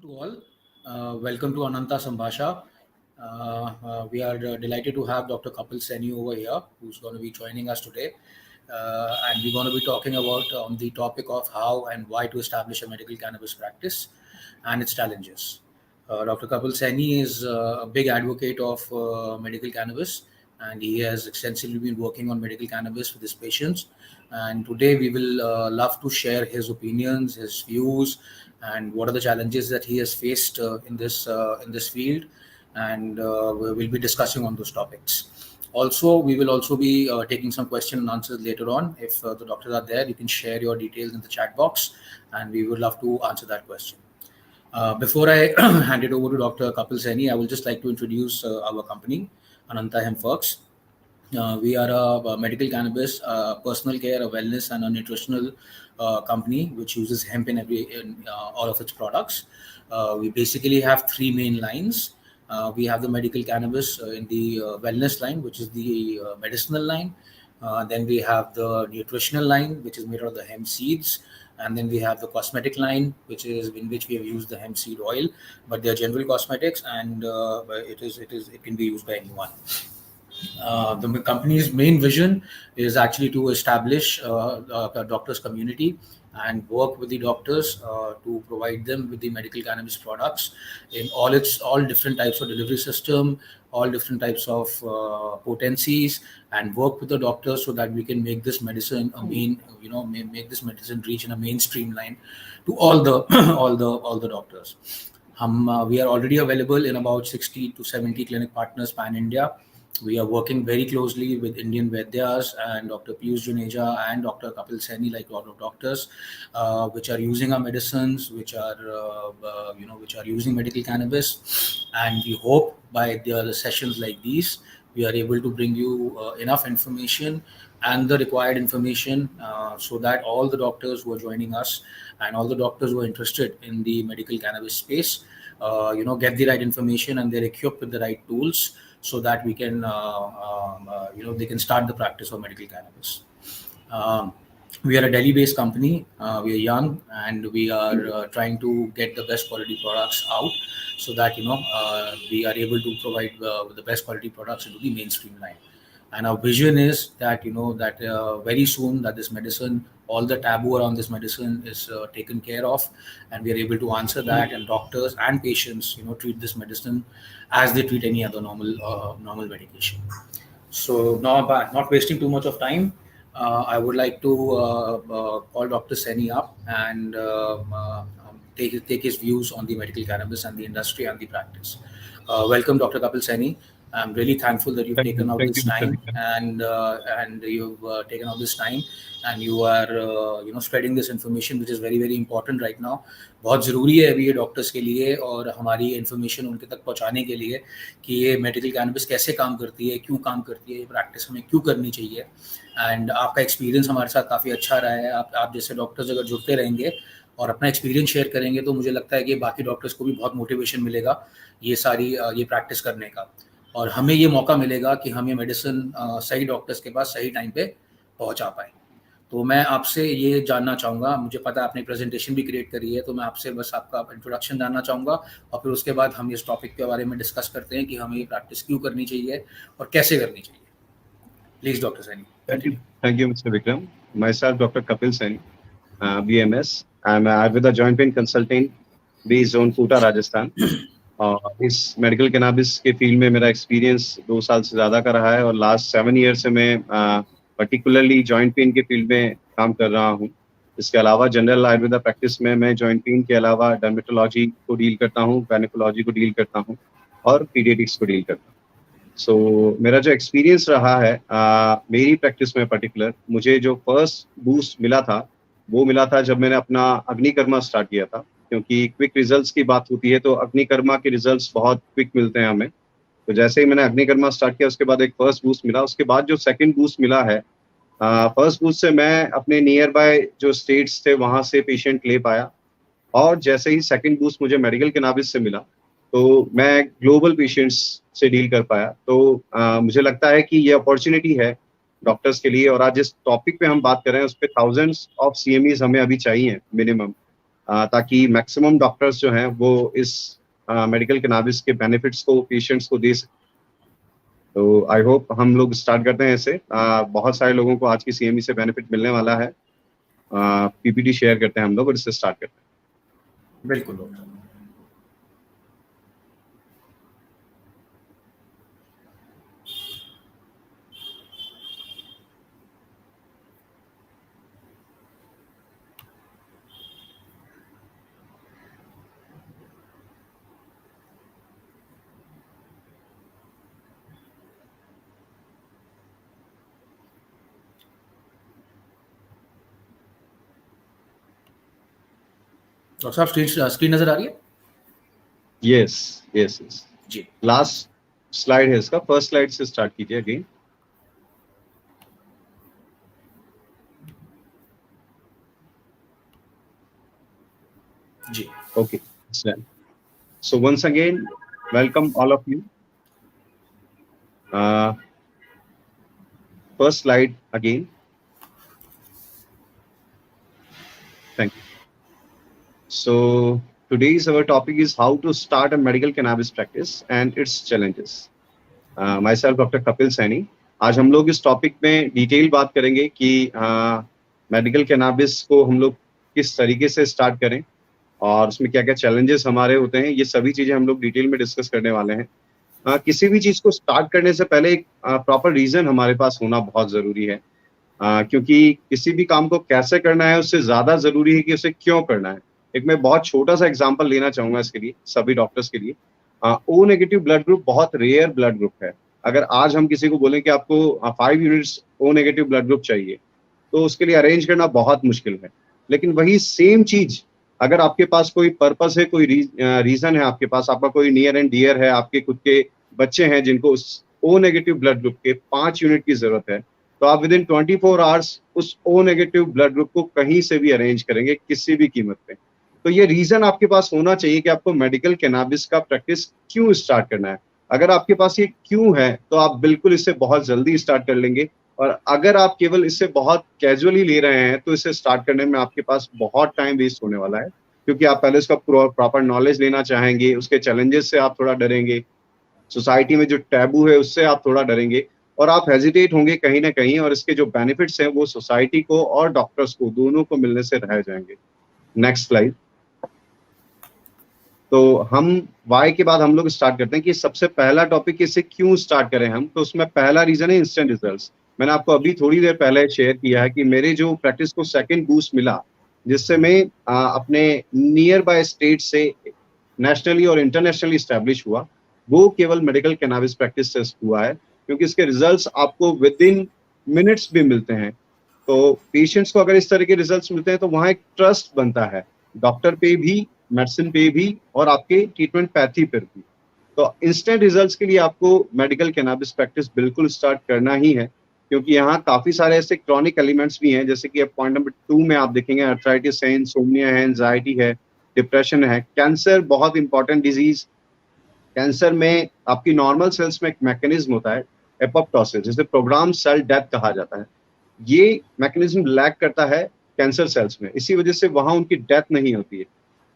To all. Welcome to Ananta Sambhasha. We are delighted to have Dr. Kapil Seni over here, who's going to be joining us today. And we're going to be talking about the topic of how and why to establish a medical cannabis practice and its challenges. Dr. Kapil Seni is a big advocate of medical cannabis, and he has extensively been working on medical cannabis with his patients. And today we will love to share his opinions, his views, and what are the challenges that he has faced in this field, and we'll be discussing on those topics. Also, we will also be taking some question and answers later on. If the doctors are there, you can share your details in the chat box, and we would love to answer that question. Before I hand it over to Dr. Kapil Seni, I would just like to introduce our company, Ananta Hempworks. We are a medical cannabis, personal care, a wellness, and a nutritional company which uses hemp in all of its products. We basically have three main lines. We have the medical cannabis in the wellness line, which is the medicinal line. Then we have the nutritional line, which is made out of the hemp seeds. And then we have the cosmetic line, which is in which we have used the hemp seed oil, but they are general cosmetics, and it can be used by anyone. The company's main vision is actually to establish a doctors community and work with the doctors to provide them with the medical cannabis products in all different types of delivery system, all different types of potencies, and work with the doctors so that we can make this medicine make this medicine reach in a mainstream line to all the all the doctors. We are already available in about 60 to 70 clinic partners pan India. We are working very closely with Indian Vaidyas and Dr. Piyush Juneja and Dr. Kapil Seni, like a lot of doctors, which are using our medicines, which are using medical cannabis. And we hope by the sessions like these, we are able to bring you enough information and the required information so that all the doctors who are joining us and all the doctors who are interested in the medical cannabis space, get the right information and they're equipped with the right tools, so that we can, they can start the practice of medical cannabis. We are a Delhi-based company. We are young, and we are trying to get the best quality products out, so that we are able to provide the best quality products into the mainstream line. And our vision is that very soon that this medicine, all the taboo around this medicine is taken care of, and we are able to answer that, and doctors and patients treat this medicine as they treat any other normal medication. So now, not wasting too much of time, I would like to call Dr. Seni up and take his views on the medical cannabis and the industry and the practice. Welcome, Dr. Kapil Seni. I'm really thankful that you've taken out this time, and you've taken out this time, and you are spreading this information, which is very very important right now. बहुत ज़रूरी है अभी ये doctors के लिए और हमारी information उनके तक पहुंचाने के लिए कि ये मेडिकल कैनबिस कैसे काम करती है, क्यों काम करती है, ये प्रैक्टिस हमें क्यों करनी चाहिए. एंड आपका एक्सपीरियंस हमारे साथ काफ़ी अच्छा रहा है. आप जैसे डॉक्टर्स अगर जुड़ते रहेंगे और अपना एक्सपीरियंस शेयर करेंगे तो मुझे लगता है कि बाकी डॉक्टर्स को भी बहुत मोटिवेशन मिलेगा ये प्रैक्टिस करने का, और हमें ये मौका मिलेगा कि हम ये मेडिसिन सही डॉक्टर्स के पास सही टाइम पे पहुंचा पाए. तो मैं आपसे ये जानना चाहूँगा, मुझे पता है आपने प्रेजेंटेशन भी क्रिएट करी है, तो मैं आपसे बस आपका इंट्रोडक्शन जानना चाहूँगा, और फिर उसके बाद हम इस टॉपिक के बारे में डिस्कस करते हैं कि हमें ये प्रैक्टिस क्यों करनी चाहिए और कैसे करनी चाहिए. Please doctor Saini. Thank you, Mr. Vikram. Myself, Dr. Kapil Seni, BMS. I'm an Ayurveda joint pain consultant based on Kota, Rajasthan. इस मेडिकल कैनाबिस के फील्ड में मेरा एक्सपीरियंस 2 साल से ज़्यादा का रहा है, और लास्ट 7 ईयर से मैं पर्टिकुलरली जॉइंट पेन के फील्ड में काम कर रहा हूँ. इसके अलावा जनरल आयुर्वेदा प्रैक्टिस में मैं जॉइंट पेन के अलावा डर्मेटोलॉजी को डील करता हूँ, गायनेकोलॉजी को डील करता हूँ, और पीडियाट्रिक्स को डील करता हूँ. सो मेरा जो एक्सपीरियंस रहा है मेरी प्रैक्टिस में पर्टिकुलर, मुझे जो फर्स्ट बूस्ट मिला था वो मिला था जब मैंने अपना अग्निकर्मा स्टार्ट किया था. क्योंकि क्विक रिजल्ट्स की बात होती है तो अग्निकर्मा के रिजल्ट्स बहुत क्विक मिलते हैं हमें. तो जैसे ही मैंने अग्निकर्मा स्टार्ट किया उसके बाद एक फर्स्ट बूस्ट मिला. उसके बाद जो सेकंड बूस्ट मिला है, फर्स्ट बूस्ट से मैं अपने नियर बाय जो स्टेट्स थे वहाँ से पेशेंट ले पाया, और जैसे ही सेकंड बूस्ट मुझे मेडिकल कैनाबिस से मिला तो मैं ग्लोबल पेशेंट्स से डील कर पाया. तो मुझे लगता है कि ये अपॉर्चुनिटी है डॉक्टर्स के लिए, और आज जिस टॉपिक पे हम बात कर रहे हैं उस पर थाउजेंड्स ऑफ CMEs हमें अभी चाहिए मिनिमम. ताकि मैक्सिमम डॉक्टर्स जो हैं वो इस मेडिकल कैनाबिस के बेनिफिट्स को पेशेंट्स को दे सकें। तो आई होप हम लोग स्टार्ट करते हैं ऐसे। बहुत सारे लोगों को आज की CME से बेनिफिट मिलने वाला है। PPT शेयर करते हैं हम लोग और इससे स्टार्ट करते हैं। बिल्कुल डॉक्टर। डॉक्टर साहब स्क्रीन नजर आ रही है? यस यस यस जी। लास्ट स्लाइड है इसका, फर्स्ट स्लाइड से स्टार्ट कीजिए again. Ji. Okay. So once again, welcome all of you. First slide again. Thank you. So today's our topic is how to start a medical cannabis practice and its challenges. Myself, Dr. Kapil Saini. आज हम लोग इस topic में detail बात करेंगे कि medical cannabis को हम लोग किस तरीके से स्टार्ट करें और उसमें क्या क्या चैलेंजेस हमारे होते हैं, ये सभी चीजें हम लोग डिटेल में डिस्कस करने वाले हैं। किसी भी चीज को स्टार्ट करने से पहले एक प्रॉपर रीजन हमारे पास होना बहुत जरूरी है, क्योंकि किसी भी काम को कैसे करना है उससे ज्यादा जरूरी है कि उसे क्यों करना है। एक मैं बहुत छोटा सा एग्जांपल लेना चाहूंगा इसके लिए, सभी डॉक्टर्स के लिए। ओ नेगेटिव ब्लड ग्रुप बहुत रेयर ब्लड ग्रुप है। अगर आज हम किसी को बोलें कि आपको 5 units O negative blood group चाहिए तो उसके लिए अरेंज करना बहुत मुश्किल है। लेकिन वही सेम चीज अगर आपके पास कोई पर्पस है, कोई रीजन है, आपके पास आपका कोई नियर एंड डियर है, आपके खुद के बच्चे हैं जिनको उस ओ नेगेटिव ब्लड ग्रुप के 5 यूनिट की जरूरत है, तो आप विद इन 24 आवर्स उस ओ नेगेटिव ब्लड ग्रुप को कहीं से भी अरेंज करेंगे किसी भी कीमत पे। तो ये रीजन आपके पास होना चाहिए कि आपको मेडिकल कैनाबिस का प्रैक्टिस क्यों स्टार्ट करना है। अगर आपके पास ये क्यों है तो आप बिल्कुल इससे बहुत जल्दी स्टार्ट कर लेंगे, और अगर आप केवल इससे बहुत कैजुअली ले रहे हैं तो इसे स्टार्ट करने में आपके पास बहुत टाइम वेस्ट होने वाला है, क्योंकि आप पहले उसका प्रॉपर नॉलेज लेना चाहेंगे, उसके चैलेंजेस से आप थोड़ा डरेंगे, सोसाइटी में जो टैबू है उससे आप थोड़ा डरेंगे और आप हेजिटेट होंगे कहीं ना कहीं, और इसके जो बेनिफिट्स हैं वो सोसाइटी को और डॉक्टर्स को दोनों को मिलने से रह जाएंगे। Next slide. तो हम वाई के बाद हम लोग स्टार्ट करते हैं कि सबसे पहला टॉपिक इसे क्यों स्टार्ट करें हम, तो उसमें पहला रीजन है इंस्टेंट रिजल्ट्स। मैंने आपको अभी थोड़ी देर पहले शेयर किया है कि मेरे जो प्रैक्टिस को सेकंड बूस्ट मिला, जिससे मैं अपने नियर बाय स्टेट से नेशनली और इंटरनेशनली स्टैब्लिश हुआ, वो केवल मेडिकल कैनाबिस प्रैक्टिस से हुआ है, क्योंकि इसके रिजल्ट्स आपको विद इन मिनट्स भी मिलते हैं। तो पेशेंट्स को अगर इस तरह के रिजल्ट्स मिलते हैं तो वहाँ एक ट्रस्ट बनता है, डॉक्टर पे भी, मेडिसिन पे भी, और आपके ट्रीटमेंट पैथी पर भी। तो इंस्टेंट रिजल्ट्स के लिए आपको मेडिकल कैनाबिस प्रैक्टिस बिल्कुल स्टार्ट करना ही है, क्योंकि यहाँ काफी सारे ऐसे क्रॉनिक एलिमेंट्स भी हैं, जैसे कि अब पॉइंट नंबर 2 में आप देखेंगे आर्थराइटिस है, इंसोम्निया है, एंजाइटी है, डिप्रेशन है, कैंसर बहुत इंपॉर्टेंट डिजीज। कैंसर में आपकी नॉर्मल सेल्स में एक मैकेनिज्म होता है एपोप्टोसिस, जिसे प्रोग्राम सेल डेथ कहा जाता है। ये मैकेनिज्म लैक करता है कैंसर सेल्स में, इसी वजह से वहां उनकी डेथ नहीं होती है।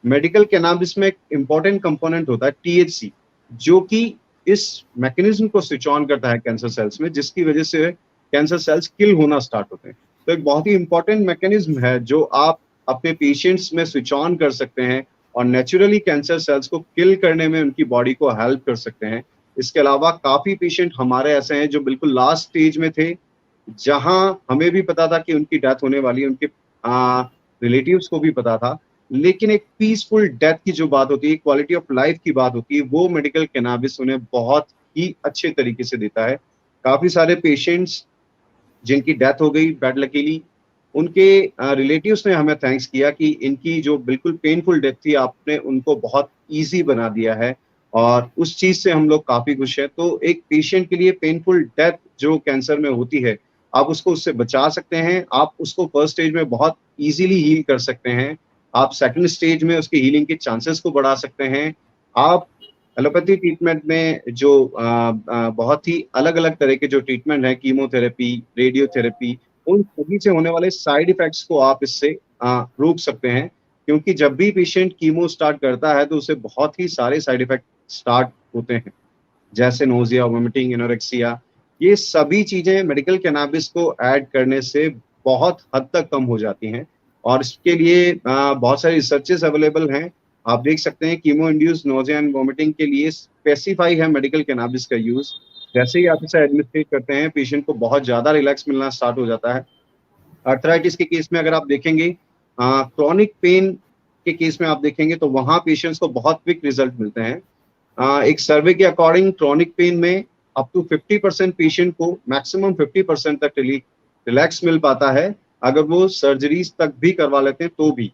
मेडिकल कैनाबिस में एक इंपॉर्टेंट कंपोनेंट होता है THC, जो कि इस मैकेनिज्म को स्विच ऑन करता है कैंसर सेल्स में, जिसकी वजह से कैंसर सेल्स किल होना स्टार्ट होते हैं। तो एक बहुत ही इंपॉर्टेंट मैकेनिज्म है जो आप अपने पेशेंट्स में स्विच ऑन कर सकते हैं और नेचुरली कैंसर सेल्स को किल करने में उनकी बॉडी को हेल्प कर सकते हैं। इसके अलावा काफी पेशेंट हमारे ऐसे हैं जो बिल्कुल लास्ट स्टेज में थे, जहां हमें भी पता था कि उनकी डेथ होने वाली है, उनके रिलेटिव्स को भी पता था, लेकिन एक पीसफुल डेथ की जो बात होती है, क्वालिटी ऑफ लाइफ की बात होती है, वो मेडिकल कैनाबिस उन्हें बहुत ही अच्छे तरीके से देता है। काफी सारे पेशेंट्स जिनकी डेथ हो गई बैड लकीली, उनके रिलेटिव्स ने हमें थैंक्स किया कि इनकी जो बिल्कुल पेनफुल डेथ थी आपने उनको बहुत इजी बना दिया है, और उस चीज से हम लोग काफी खुश हैं। तो एक पेशेंट के लिए पेनफुल डेथ जो कैंसर में होती है, आप उसको उससे बचा सकते हैं, आप उसको फर्स्ट स्टेज में बहुत इजीली हील कर सकते हैं, आप सेकंड स्टेज में उसके हीलिंग के चांसेस को बढ़ा सकते हैं। आप एलोपैथी ट्रीटमेंट में जो बहुत ही अलग अलग तरह के जो ट्रीटमेंट है, कीमोथेरेपी, रेडियोथेरेपी, उन सभी से होने वाले साइड इफेक्ट्स को आप इससे रोक सकते हैं। क्योंकि जब भी पेशेंट कीमो स्टार्ट करता है तो उसे बहुत ही सारे साइड इफेक्ट स्टार्ट होते हैं, जैसे नोजिया, वोमिटिंग, एनोरेक्सिया। ये सभी चीजें मेडिकल कैनाबिस को ऐड करने से बहुत हद तक कम हो जाती हैं, और इसके लिए बहुत सारे रिसर्चेस अवेलेबल हैं। आप देख सकते हैं chemo induce nausea and vomiting के लिए स्पेसिफाई है मेडिकल कैनाबिस का यूज। जैसे ही आप इसे एडमिनिस्ट्रेट करते हैं, पेशेंट को बहुत ज्यादा रिलैक्स मिलना स्टार्ट हो जाता है। आर्थराइटिस के केस में अगर आप देखेंगे, क्रोनिक पेन के केस में आप देखेंगे तो वहां पेशेंट्स को बहुत क्विक रिजल्ट मिलते हैं। एक सर्वे के अकॉर्डिंग क्रोनिक पेन में अप टू 50% पेशेंट को मैक्सिमम 50% तक रिलैक्स मिल पाता है, अगर वो सर्जरीज तक भी करवा लेते हैं तो भी।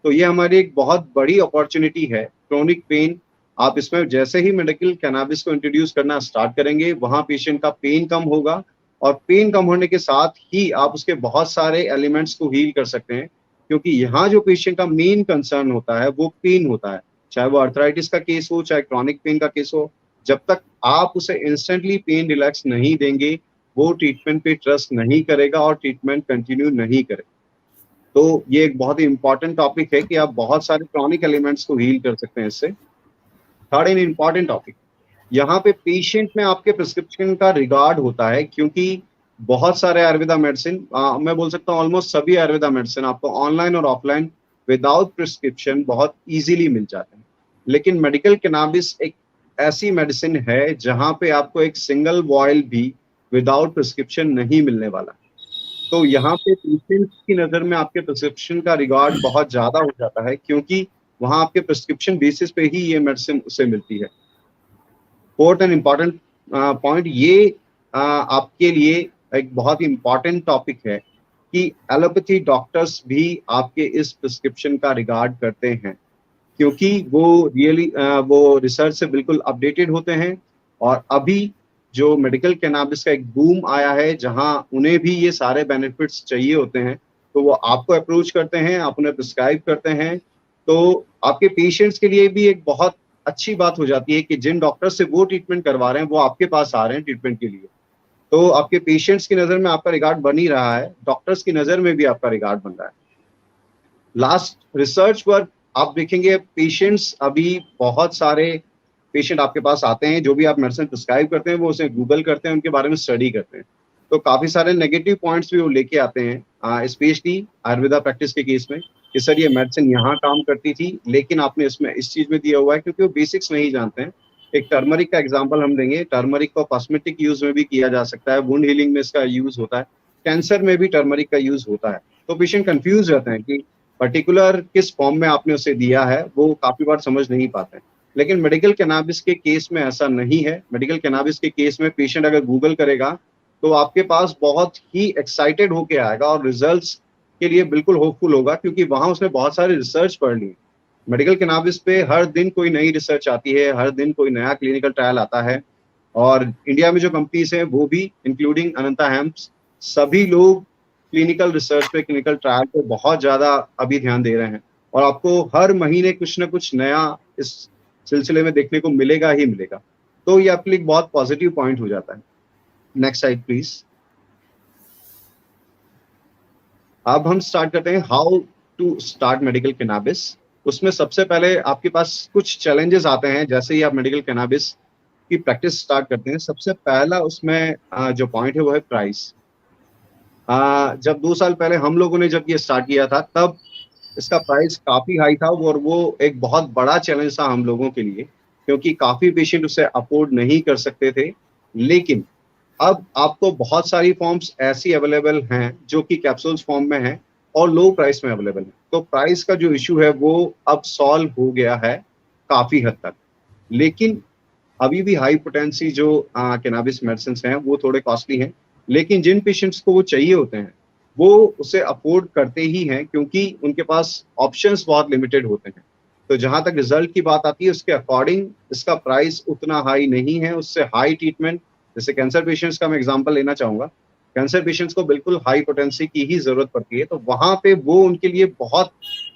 तो ये हमारी एक बहुत बड़ी अपॉर्चुनिटी है। क्रोनिक पेन, आप इसमें जैसे ही मेडिकल कैनाबिस को इंट्रोड्यूस करना स्टार्ट करेंगे, वहां पेशेंट का पेन कम होगा, और पेन कम होने के साथ ही आप उसके बहुत सारे एलिमेंट्स को हील कर सकते हैं, क्योंकि यहाँ जो पेशेंट का मेन कंसर्न होता है वो पेन होता है। चाहे वो अर्थराइटिस का केस हो, चाहे क्रॉनिक पेन का केस हो, जब तक आप उसे इंस्टेंटली पेन रिलैक्स नहीं देंगे, वो ट्रीटमेंट पे ट्रस्ट नहीं करेगा और ट्रीटमेंट कंटिन्यू नहीं करेगा। तो ये एक बहुत ही इंपॉर्टेंट टॉपिक है कि आप बहुत सारे क्रॉनिक एलिमेंट्स को हील कर सकते हैं इससे। थर्ड एंड इंपॉर्टेंट टॉपिक, यहाँ पे पेशेंट में आपके प्रिस्क्रिप्शन का रिगार्ड होता है, क्योंकि बहुत सारे आयुर्वेदा मेडिसिन, मैं बोल सकता हूँ ऑलमोस्ट सभी आयुर्वेदा मेडिसिन आपको ऑनलाइन और ऑफलाइन विदाउट प्रिस्क्रिप्शन बहुत इजीली मिल जाते हैं। लेकिन मेडिकल कैनाबिस एक ऐसी मेडिसिन है जहां पे आपको एक सिंगल वॉयल भी विदाउट प्रिस्क्रिप्शन नहीं मिलने वाला। तो यहाँ पे पेशेंट्स की नज़र में आपके प्रिस्क्रिप्शन का रिगार्ड बहुत ज़्यादा हो जाता है, क्योंकि वहाँ आपके प्रिस्क्रिप्शन बेसिस पे ही ये मेडिसिन उसे मिलती है। फोर्थ एंड इम्पॉर्टेंट पॉइंट, ये आपके लिए एक बहुत ही इम्पॉर्टेंट टॉपिक है कि एलोपैथी डॉक्टर्स भी आपके इस प्रिस्क्रिप्शन का रिगार्ड करते हैं, क्योंकि वो रियली वो रिसर्च से बिल्कुल अपडेटेड होते हैं। और अभी जो मेडिकल कैनाबिस का एक बूम आया है, जहां उन्हें भी ये सारे बेनिफिट्स चाहिए होते हैं, तो वो आपको अप्रोच करते हैं, आप उन्हें प्रिस्क्राइब करते हैं। तो आपके पेशेंट्स के लिए भी एक बहुत अच्छी बात हो जाती है कि जिन डॉक्टर से वो ट्रीटमेंट करवा रहे हैं वो आपके पास आ रहे हैं ट्रीटमेंट के लिए। तो आपके पेशेंट्स की नज़र में आपका रिगार्ड बन ही रहा है, डॉक्टर्स की नज़र में भी आपका रिगार्ड बन रहा है। लास्ट, रिसर्च वर्क आप देखेंगे, पेशेंट्स अभी बहुत सारे पेशेंट आपके पास आते हैं, जो भी आप मेडिसिन प्रिस्क्राइब करते हैं वो उसे गूगल करते हैं, उनके बारे में स्टडी करते हैं। तो काफ़ी सारे नेगेटिव पॉइंट्स भी वो लेके आते हैं, स्पेशली आयुर्वेदा प्रैक्टिस के केस में, कि सर ये मेडिसिन यहाँ काम करती थी लेकिन आपने इसमें इस चीज़ में दिया हुआ है, क्योंकि वो बेसिक्स नहीं जानते हैं। एक टर्मरिक का एग्जाम्पल हम देंगे, टर्मरिक को कॉस्मेटिक यूज में भी किया जा सकता है, वुंड हीलिंग में इसका यूज होता है, कैंसर में भी टर्मरिक का यूज होता है। तो पेशेंट कंफ्यूज रहते हैं कि पर्टिकुलर किस फॉर्म में आपने उसे दिया है, वो काफ़ी बार समझ नहीं पाते हैं। लेकिन मेडिकल कैनाबिस के केस में ऐसा नहीं है। मेडिकल कैनाबिस के केस में पेशेंट अगर गूगल करेगा तो आपके पास बहुत ही एक्साइटेड होके आएगा और रिजल्ट्स के लिए बिल्कुल होपफुल होगा, क्योंकि वहाँ उसने बहुत सारी रिसर्च पढ़ ली। मेडिकल कैनाबिस पे हर दिन कोई नई रिसर्च आती है, हर दिन कोई नया क्लिनिकल ट्रायल आता है, और इंडिया में जो कंपनीज हैं वो भी इंक्लूडिंग अनंता हेम्प्स, सभी लोग क्लिनिकल रिसर्च पे, क्लिनिकल ट्रायल पे बहुत ज़्यादा अभी ध्यान दे रहे हैं, और आपको हर महीने कुछ ना कुछ नया इस सिलसिले में देखने को मिलेगा ही मिलेगा। तो ये आपके लिए एक बहुत पॉजिटिव पॉइंट हो जाता है। Next slide please. अब हम स्टार्ट करते हैं how to start medical cannabis. उसमें सबसे पहले आपके पास कुछ चैलेंजेस आते हैं जैसे ही आप मेडिकल कैनाबिस की प्रैक्टिस स्टार्ट करते हैं। सबसे पहला उसमें जो पॉइंट है वो है प्राइस। जब 2 साल पहले हम लोगों ने जब ये स्टार्ट किया था, तब इसका प्राइस काफ़ी हाई था, और वो एक बहुत बड़ा चैलेंज था हम लोगों के लिए, क्योंकि काफ़ी पेशेंट उसे अफोर्ड नहीं कर सकते थे। लेकिन अब आपको बहुत सारी फॉर्म्स ऐसी अवेलेबल हैं जो कि कैप्सूल्स फॉर्म में हैं और लो प्राइस में अवेलेबल है। तो प्राइस का जो इशू है वो अब सॉल्व हो गया है काफ़ी हद तक। लेकिन अभी भी हाई पोटेंसी जो कैनाबिस मेडिसिन हैं वो थोड़े कॉस्टली हैं, लेकिन जिन पेशेंट्स को वो चाहिए होते हैं वो उसे अफोर्ड करते ही हैं, क्योंकि उनके पास ऑप्शंस बहुत लिमिटेड होते हैं। तो जहाँ तक रिजल्ट की बात आती है, उसके अकॉर्डिंग इसका प्राइस उतना हाई नहीं है। उससे हाई ट्रीटमेंट, जैसे कैंसर पेशेंट्स का मैं एग्जांपल लेना चाहूँगा, कैंसर पेशेंट्स को बिल्कुल हाई पोटेंसी की ही ज़रूरत पड़ती है, तो वहाँ पे वो उनके लिए बहुत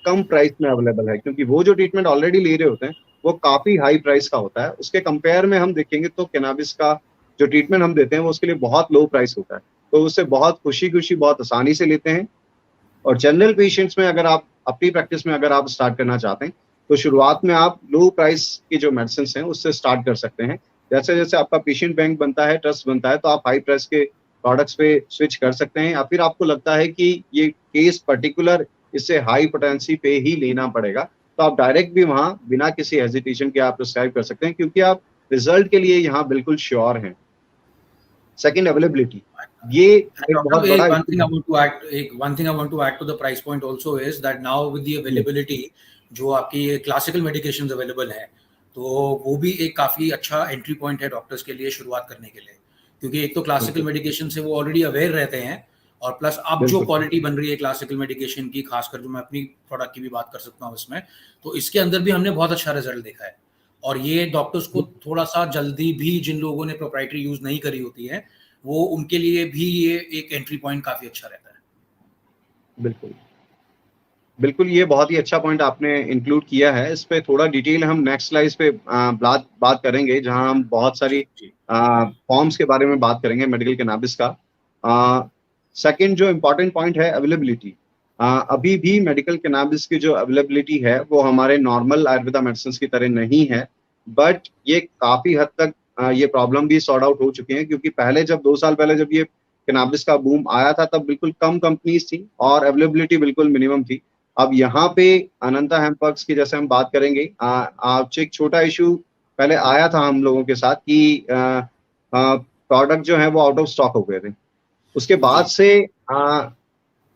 कम प्राइस में अवेलेबल है, क्योंकि वो जो ट्रीटमेंट ऑलरेडी ले रहे होते हैं वो काफ़ी हाई प्राइस का होता है। उसके कंपेयर में हम देखेंगे तो कैनाबिस का जो ट्रीटमेंट हम देते हैं वो उसके लिए बहुत लो प्राइस होता है, तो उससे बहुत खुशी बहुत आसानी से लेते हैं। और जनरल पेशेंट्स में अगर आप अपनी प्रैक्टिस में अगर आप स्टार्ट करना चाहते हैं तो शुरुआत में आप लो प्राइस की जो मेडिसिन हैं उससे स्टार्ट कर सकते हैं। जैसे जैसे आपका पेशेंट बैंक बनता है, ट्रस्ट बनता है, तो आप हाई प्राइस के प्रोडक्ट्स पे स्विच कर सकते हैं, या फिर आपको लगता है कि ये केस पर्टिकुलर इससे हाई पोटेंसी पे ही लेना पड़ेगा, तो आप डायरेक्ट भी वहां बिना किसी हेजिटेशन के आप प्रिस्क्राइब कर सकते हैं, क्योंकि आप रिजल्ट के लिए यहाँ बिल्कुल श्योर हैं। सेकंड, अवेलेबिलिटी, ये And एक Doctor, बहुत बड़ा one thing I issue want to add, one thing I want to add to the price point also is that now with the है। availability, जो आपकी क्लासिकल मेडिकेशंस अवेलेबल है, तो वो भी एक काफी अच्छा एंट्री पॉइंट है डॉक्टर्स के लिए शुरुआत करने के लिए, क्योंकि एक तो क्लासिकल बिल्कुल मेडिकेशन से वो ऑलरेडी अवेयर रहते हैं, और प्लस अब जो बिल्कुल क्वालिटी बन रही है क्लासिकल मेडिकेशन की, खासकर जो मैं अपनी प्रोडक्ट की भी बात कर सकता हूँ इसमें, तो इसके अंदर भी हमने बहुत अच्छा रिजल्ट देखा है। और ये डॉक्टर्स को थोड़ा सा जल्दी भी, जिन लोगों ने प्रोप्राइटरी यूज नहीं करी होती है, वो उनके लिए भी ये एक एंट्री पॉइंट काफी अच्छा रहता है। बिल्कुल बिल्कुल, ये बहुत ही अच्छा पॉइंट आपने इंक्लूड किया है। इस पे थोड़ा डिटेल हम नेक्स्ट स्लाइड पे बात करेंगे, जहां हम बहुत जी सारी जी फॉर्म्स के बारे में बात करेंगे मेडिकल कैनाबिस का। सेकंड जो इम्पोर्टेंट पॉइंट है, अवेलेबिलिटी। अभी भी मेडिकल कैनाबिस की जो अवेलेबिलिटी है वो हमारे नॉर्मल आयुर्वेदा मेडिसिन की तरह नहीं है, बट ये काफी हद तक ये प्रॉब्लम भी सॉर्ट आउट हो चुकी है, क्योंकि पहले जब 2 साल पहले जब ये कैनाबिस का बूम आया था तब बिल्कुल कम कंपनीज थी और अवेलेबिलिटी बिल्कुल मिनिमम थी। अब यहाँ पे अनंता हेम्पवर्क्स की जैसे हम बात करेंगे, एक छोटा इशू पहले आया था हम लोगों के साथ कि प्रोडक्ट जो है वो आउट ऑफ स्टॉक हो गए थे। उसके जी बाद से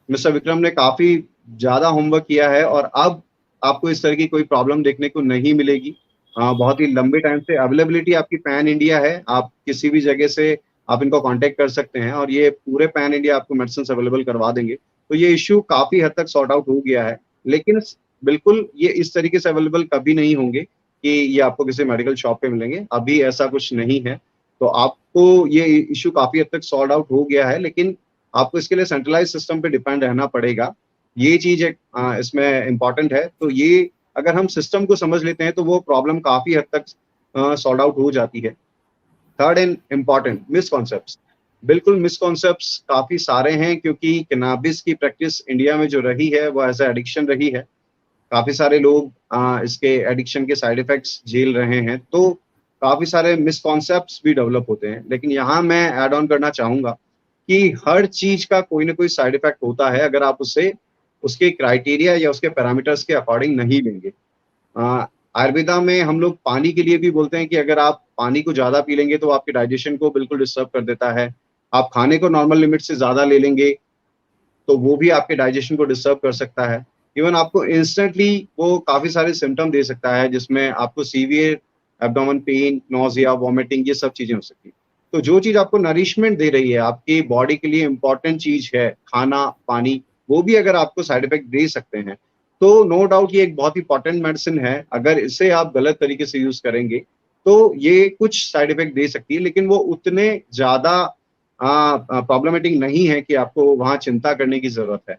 मिस्टर विक्रम ने काफी ज्यादा होमवर्क किया है और अब आपको इस तरह की कोई प्रॉब्लम देखने को नहीं मिलेगी। बहुत ही लंबे टाइम से अवेलेबिलिटी आपकी पैन इंडिया है, आप किसी भी जगह से आप इनको कांटेक्ट कर सकते हैं और ये पूरे पैन इंडिया आपको मेडिसिन अवेलेबल करवा देंगे। तो ये इश्यू काफी हद तक सॉर्ट आउट हो गया है, लेकिन बिल्कुल ये इस तरीके से अवेलेबल कभी नहीं होंगे कि ये आपको किसी मेडिकल शॉप पे मिलेंगे, अभी ऐसा कुछ नहीं है। तो आपको ये इश्यू काफी हद तक सॉर्ट आउट हो गया है, लेकिन आपको इसके लिए सेंट्रलाइज सिस्टम पे डिपेंड रहना पड़ेगा। ये चीज एक इसमें इम्पॉर्टेंट है। तो ये अगर हम सिस्टम को समझ लेते हैं तो वो प्रॉब्लम काफी हद तक सॉर्ट आउट हो जाती है। Third and important, misconceptions. बिल्कुल मिसकॉन्सेप्ट्स काफी सारे हैं, क्योंकि कैनाबिस की प्रैक्टिस इंडिया में जो रही है वो एज एडिक्शन रही है। काफी सारे लोग इसके एडिक्शन के साइड इफेक्ट्स झेल रहे हैं, तो काफी सारे मिसकॉन्सेप्ट्स भी डेवलप होते हैं। लेकिन यहाँ मैं ऐड ऑन करना चाहूंगा कि हर चीज का कोई ना कोई साइड इफेक्ट होता है अगर आप उसे उसके क्राइटेरिया या उसके पैरामीटर्स के अकॉर्डिंग नहीं लेंगे। आयुर्वेदा में हम लोग पानी के लिए भी बोलते हैं कि अगर आप पानी को ज्यादा पी लेंगे तो आपके डाइजेशन को बिल्कुल डिस्टर्ब कर देता है। आप खाने को नॉर्मल लिमिट से ज्यादा ले लेंगे तो वो भी आपके डाइजेशन को डिस्टर्ब कर सकता है। इवन आपको इंस्टेंटली वो काफी सारे सिम्टम दे सकता है, जिसमें आपको severe abdomen pain, nausea, vomiting, ये सब चीजें हो सकती है। तो जो चीज आपको नरिशमेंट दे रही है, आपकी बॉडी के लिए इंपॉर्टेंट चीज है, खाना पानी, वो भी अगर आपको साइड इफेक्ट दे सकते हैं तो नो डाउट ये एक बहुत इंपॉर्टेंट मेडिसिन है। अगर इसे आप गलत तरीके से यूज करेंगे तो ये कुछ साइड इफेक्ट दे सकती है, लेकिन वो उतने ज्यादा प्रॉब्लमेटिक नहीं है कि आपको वहां चिंता करने की जरूरत है।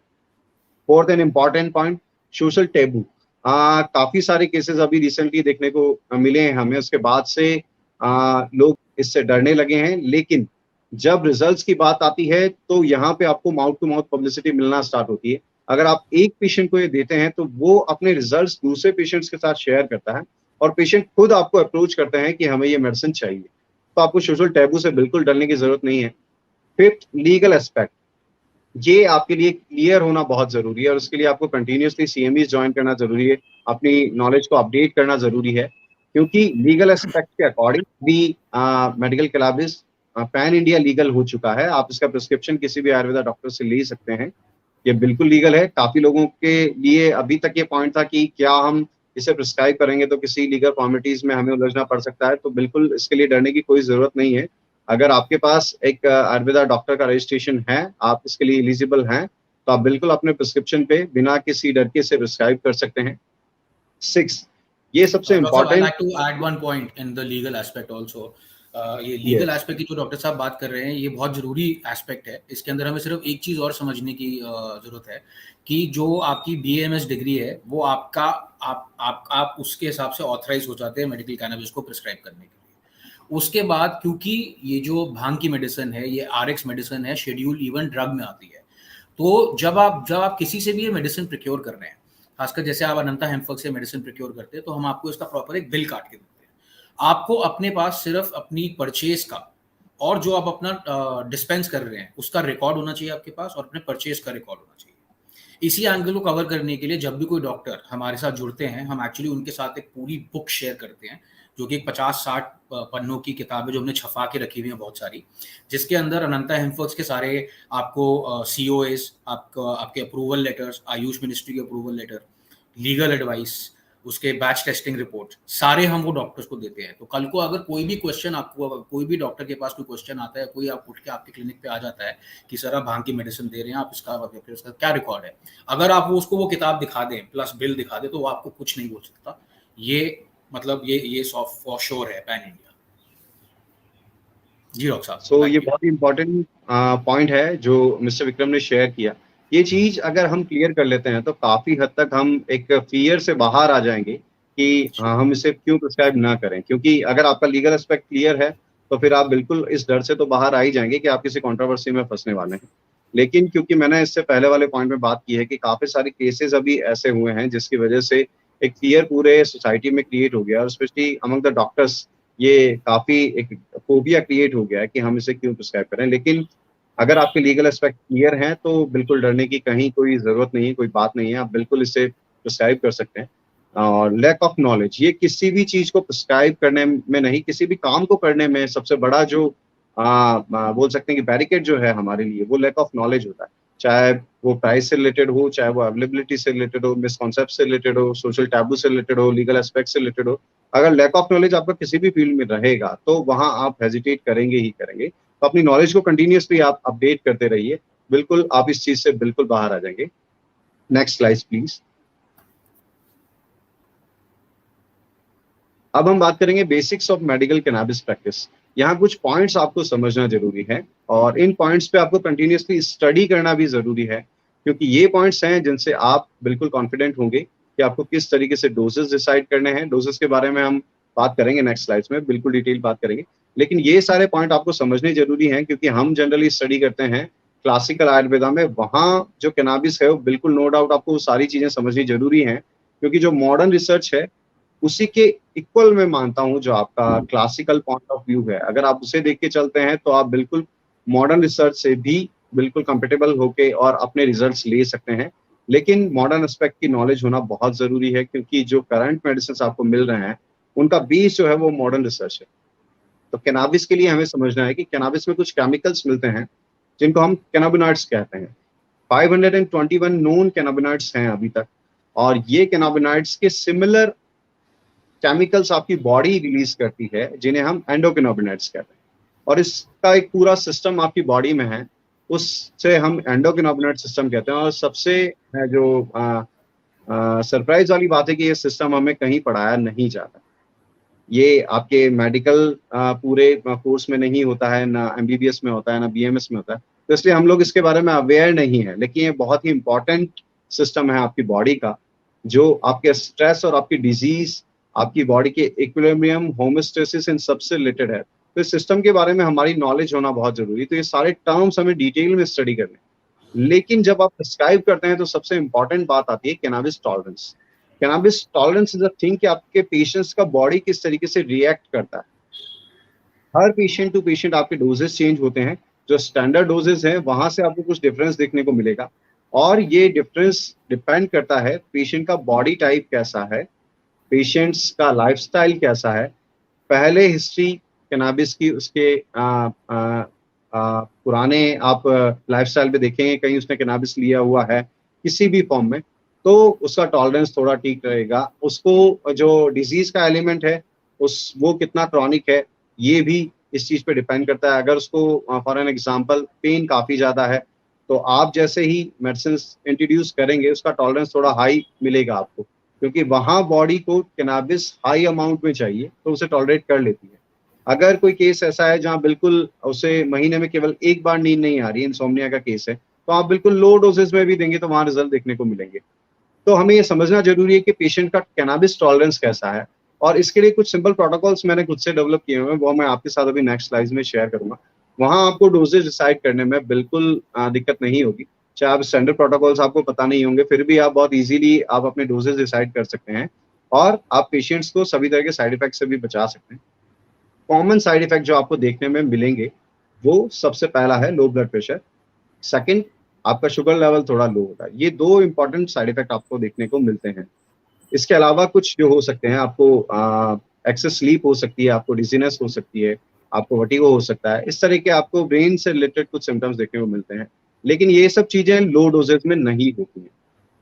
Fourth and important point, social taboo. काफी सारे केसेस अभी रिसेंटली देखने को मिले हैं हमें, उसके बाद से लोग इससे डरने लगे हैं। लेकिन जब रिजल्ट्स की बात आती है तो यहाँ पे आपको माउथ टू माउथ पब्लिसिटी मिलना स्टार्ट होती है। अगर आप एक पेशेंट को ये देते हैं तो वो अपने रिजल्ट्स दूसरे पेशेंट्स के साथ शेयर करता है और पेशेंट खुद आपको अप्रोच करते हैं कि हमें ये मेडिसिन चाहिए। तो आपको सोशल टैबू से बिल्कुल डरने की जरूरत नहीं है। Fifth, legal aspect. ये आपके लिए क्लियर होना बहुत जरूरी है और उसके लिए आपको कंटिन्यूसली सीएमई ज्वाइन करना जरूरी है, अपनी नॉलेज को अपडेट करना जरूरी है, क्योंकि लीगल एस्पेक्ट के अकॉर्डिंग भी medical cannabis pan India legal हो चुका है। आप इसका प्रिस्क्रिप्शन किसी भी आयुर्वेदा डॉक्टर से ले सकते हैं, ये बिल्कुल लीगल है। काफी लोगों के लिए अभी तक ये पॉइंट था कि क्या हम इसे प्रिस्क्राइब करेंगे तो किसी लीगल फॉर्मेलिटीज में हमें उलझना पड़ सकता है, तो बिल्कुल इसके लिए डरने की कोई जरूरत नहीं है। अगर आपके पास एक आयुर्वेदा डॉक्टर का रजिस्ट्रेशन है, आप इसके लिए एलिजिबल हैं, तो आप बिल्कुल अपने प्रिस्क्रिप्शन पे बिना किसी डर के से प्रिस्क्राइब कर सकते हैं। 6, ये सबसे Doctor, I important. like to add one point in the legal aspect also. ये लीगल यस, एस्पेक्ट की जो डॉक्टर साहब बात कर रहे हैं, ये बहुत जरूरी एस्पेक्ट है। इसके अंदर हमें सिर्फ एक चीज और समझने की जरूरत है कि जो आपकी बीएमएस डिग्री है वो आपका आप उसके हिसाब से ऑथराइज हो जाते हैं मेडिकल कैनबिस को प्रिस्क्राइब करने के लिए। उसके बाद क्योंकि ये जो भांग की मेडिसिन है ये आरएक्स मेडिसिन है, शेड्यूल इवन ड्रग में आती है, तो जब आप किसी से भी ये मेडिसिन प्रिक्योर कर रहे हैं खासकर जैसे आप अनंता हेम्पवर्क्स से मेडिसिन प्रोक्योर करते हैं, तो हम आपको इसका प्रॉपर एक बिल काट के देते हैं। आपको अपने पास सिर्फ अपनी परचेज का और जो आप अपना डिस्पेंस कर रहे हैं उसका रिकॉर्ड होना चाहिए आपके पास, और अपने परचेज का रिकॉर्ड होना चाहिए। इसी एंगल को कवर करने के लिए जब भी कोई डॉक्टर हमारे साथ जुड़ते हैं, हम एक्चुअली उनके साथ एक पूरी बुक शेयर करते हैं, जो कि 50-60 पन्नों की किताब है, जो हमने छपा के रखी हुई है बहुत सारी, जिसके अंदर अनंता हेम्पवर्क्स के सारे आपको COAs, आपके अप्रूवल लेटर्स, आयुष मिनिस्ट्री के अप्रूवल लेटर, लीगल एडवाइस, उसके बैच टेस्टिंग रिपोर्ट, सारे हम वो डॉक्टर्स को देते हैं। तो कल को अगर कोई भी क्वेश्चन आपको, कोई भी डॉक्टर के पास कोई क्वेश्चन आता है, कोई आप उठ के आपके क्लिनिक पे आ जाता है कि सर आप भांग की मेडिसिन दे रहे हैं, आप इसका क्या रिकॉर्ड है, अगर आप उसको वो किताब दिखा दें प्लस बिल दिखा दें, तो वो आपको कुछ नहीं बोल सकता। ये मतलब ये फॉर श्योर है पैन इंडिया। जी डॉक्टर साहब। सो ये बहुत ही इम्पोर्टेंट पॉइंट है जो मिस्टर विक्रम ने शेयर किया। ये चीज अगर हम क्लियर कर लेते हैं तो काफी हद तक हम एक फियर से बाहर आ जाएंगे कि हम इसे क्यों प्रिस्क्राइब ना करें, क्योंकि अगर आपका लीगल एस्पेक्ट क्लियर है तो फिर आप बिल्कुल इस डर से तो बाहर आ ही जाएंगे कि आप किसी कंट्रोवर्सी में फंसने वाले हैं। लेकिन क्योंकि मैंने इससे पहले वाले पॉइंट में बात की है कि काफी सारे केसेस अभी ऐसे हुए हैं जिसकी वजह से एक फियर पूरे सोसाइटी में क्रिएट हो गया, और स्पेशली अमंग द डॉक्टर्स ये काफी एक फोबिया क्रिएट हो गया है कि हम इसे क्यों प्रिस्क्राइब करें। लेकिन अगर आपके लीगल एस्पेक्ट क्लियर हैं तो बिल्कुल डरने की कहीं कोई जरूरत नहीं है, कोई बात नहीं है, आप बिल्कुल इसे प्रिस्क्राइब कर सकते हैं। और लैक ऑफ नॉलेज, ये किसी भी चीज को प्रिस्क्राइब करने में नहीं, किसी भी काम को करने में सबसे बड़ा जो बोल सकते हैं कि बैरिकेड जो है हमारे लिए, वो लैक ऑफ नॉलेज होता है। चाहे वो प्राइस से रिलेटेड हो, चाहे वो अवेलेबिलिटी से रिलेटेड हो, मिसकॉन्सेप्ट से रिलेटेड हो, सोशल टैबू से रिलेटेड हो, लीगल एस्पेक्ट से रिलेटेड हो। अगर लैक ऑफ नॉलेज आपका किसी भी फील्ड में रहेगा तो वहां आप हेजिटेट करेंगे ही करेंगे। तो अपनी नॉलेज को कंटिन्यूअसली आप अपडेट करते रहिए, बिल्कुल आप इस चीज से बिल्कुल बाहर आ जाएंगे। Next slide please. अब हम बात करेंगे basics of medical cannabis practice. यहाँ कुछ पॉइंट्स आपको समझना जरूरी है, और इन पॉइंट्स पे आपको कंटिन्यूअसली स्टडी करना भी जरूरी है, क्योंकि ये पॉइंट्स हैं जिनसे आप बिल्कुल कॉन्फिडेंट होंगे कि आपको किस तरीके से डोजेस डिसाइड करने हैं। डोजेस के बारे में हम बात करेंगे नेक्स्ट स्लाइड्स में, बिल्कुल डिटेल बात करेंगे। लेकिन ये सारे पॉइंट आपको समझने जरूरी हैं, क्योंकि हम जनरली स्टडी करते हैं क्लासिकल आयुर्वेदा में, वहाँ जो कैनाबिस है वो बिल्कुल नो डाउट आपको सारी चीजें समझनी जरूरी हैं, क्योंकि जो मॉडर्न रिसर्च है उसी के इक्वल में मानता हूं जो आपका क्लासिकल पॉइंट ऑफ व्यू है। अगर आप उसे देख के चलते हैं तो आप बिल्कुल मॉडर्न रिसर्च से भी बिल्कुल कंफर्टेबल होके और अपने रिजल्ट्स ले सकते हैं। लेकिन मॉडर्न एस्पेक्ट की नॉलेज होना बहुत जरूरी है, क्योंकि जो करंट मेडिसिन आपको मिल रहे हैं उनका बेस जो है वो मॉडर्न रिसर्च है। तो कैनाबिस के लिए हमें समझना है कि कैनाबिस में कुछ केमिकल्स मिलते हैं जिनको हम कैनाबिनॉइड्स कहते हैं। 521 नोन कैनाबिनॉइड्स हैं अभी तक, और ये कैनाबिनॉइड्स के सिमिलर केमिकल्स आपकी बॉडी रिलीज करती है जिन्हें हम एंडोकैनाबिनॉइड्स कहते हैं, और इसका एक पूरा सिस्टम आपकी बॉडी में है, उससे हम एंडोकैनाबिनॉइड सिस्टम कहते हैं। और सबसे जो सरप्राइज वाली बात है कि ये सिस्टम हमें कहीं पढ़ाया नहीं जाता, ये आपके मेडिकल पूरे कोर्स में नहीं होता है, ना MBBS में होता है, ना BMS में होता है, तो इसलिए हम लोग इसके बारे में अवेयर नहीं है। लेकिन ये बहुत ही इंपॉर्टेंट सिस्टम है आपकी बॉडी का, जो आपके स्ट्रेस और आपकी डिजीज, आपकी बॉडी के इक्विलिब्रियम, होमोस्टेसिस, इन सबसे रिलेटेड है। तो इस सिस्टम के बारे में हमारी नॉलेज होना बहुत जरूरी है। तो ये सारे टर्म्स हमें डिटेल में स्टडी करने हैं। लेकिन जब आप प्रिस्क्राइब करते हैं तो सबसे इंपॉर्टेंट बात आती है cannabis tolerance. Cannabis tolerance is a thing कि आपके पेशेंट्स का बॉडी किस तरीके से रिएक्ट करता है। हर पेशेंट टू पेशेंट आपके डोजेस चेंज होते हैं। जो स्टैंडर्ड डोजेस हैं वहां से आपको कुछ डिफरेंस देखने को मिलेगा, और ये डिफरेंस डिपेंड करता है पेशेंट का बॉडी टाइप कैसा है, पेशेंट्स का लाइफस्टाइल कैसा है, पहले हिस्ट्री कैनाबिस की, उसके पुराने आप लाइफस्टाइल पे देखेंगे कहीं उसने कैनाबिस लिया हुआ है किसी भी फॉर्म में, तो उसका टॉलरेंस थोड़ा ठीक रहेगा। उसको जो डिजीज का एलिमेंट है वो कितना क्रॉनिक है, ये भी इस चीज पे डिपेंड करता है। अगर उसको फॉर एन एग्जांपल पेन काफी ज्यादा है, तो आप जैसे ही मेडिसिन इंट्रोड्यूस करेंगे उसका टॉलरेंस थोड़ा हाई मिलेगा आपको, क्योंकि वहां बॉडी को कैनाबिस हाई अमाउंट में चाहिए तो उसे टॉलरेट कर लेती है। अगर कोई केस ऐसा है जहां बिल्कुल उसे महीने में केवल एक बार नींद नहीं आ रही है, इंसोम्निया का केस है, तो आप बिल्कुल लो डोजेस में भी देंगे तो वहां रिजल्ट देखने को मिलेंगे। तो हमें ये समझना जरूरी है कि पेशेंट का कैनाबिस टॉलरेंस कैसा है, और इसके लिए कुछ सिंपल प्रोटोकॉल्स मैंने खुद से डेवलप किए हुए हैं, वो मैं आपके साथ अभी नेक्स्ट स्लाइड में शेयर करूंगा। वहां आपको डोजेज डिसाइड करने में बिल्कुल दिक्कत नहीं होगी। चाहे आप स्टैंडर्ड प्रोटोकॉल्स आपको पता नहीं होंगे, फिर भी आप बहुत इजीली आप अपने डोजेस डिसाइड कर सकते हैं और आप पेशेंट्स को सभी तरह के साइड इफेक्ट से भी बचा सकते हैं। कॉमन साइड इफेक्ट जो आपको देखने में मिलेंगे, वो सबसे पहला है लो ब्लड प्रेशर, सेकंड आपका शुगर लेवल थोड़ा लो होगा। ये 2 इंपॉर्टेंट साइड इफेक्ट आपको देखने को मिलते हैं। इसके अलावा कुछ जो हो सकते हैं, आपको एक्सेस स्लीप हो सकती है, आपको डिजीनेस हो सकती है, आपको वर्टिगो हो सकता है। इस तरह के आपको ब्रेन से रिलेटेड कुछ सिम्पटम्स देखने को मिलते हैं, लेकिन ये सब चीजें लो डोजेज में नहीं होती हैं।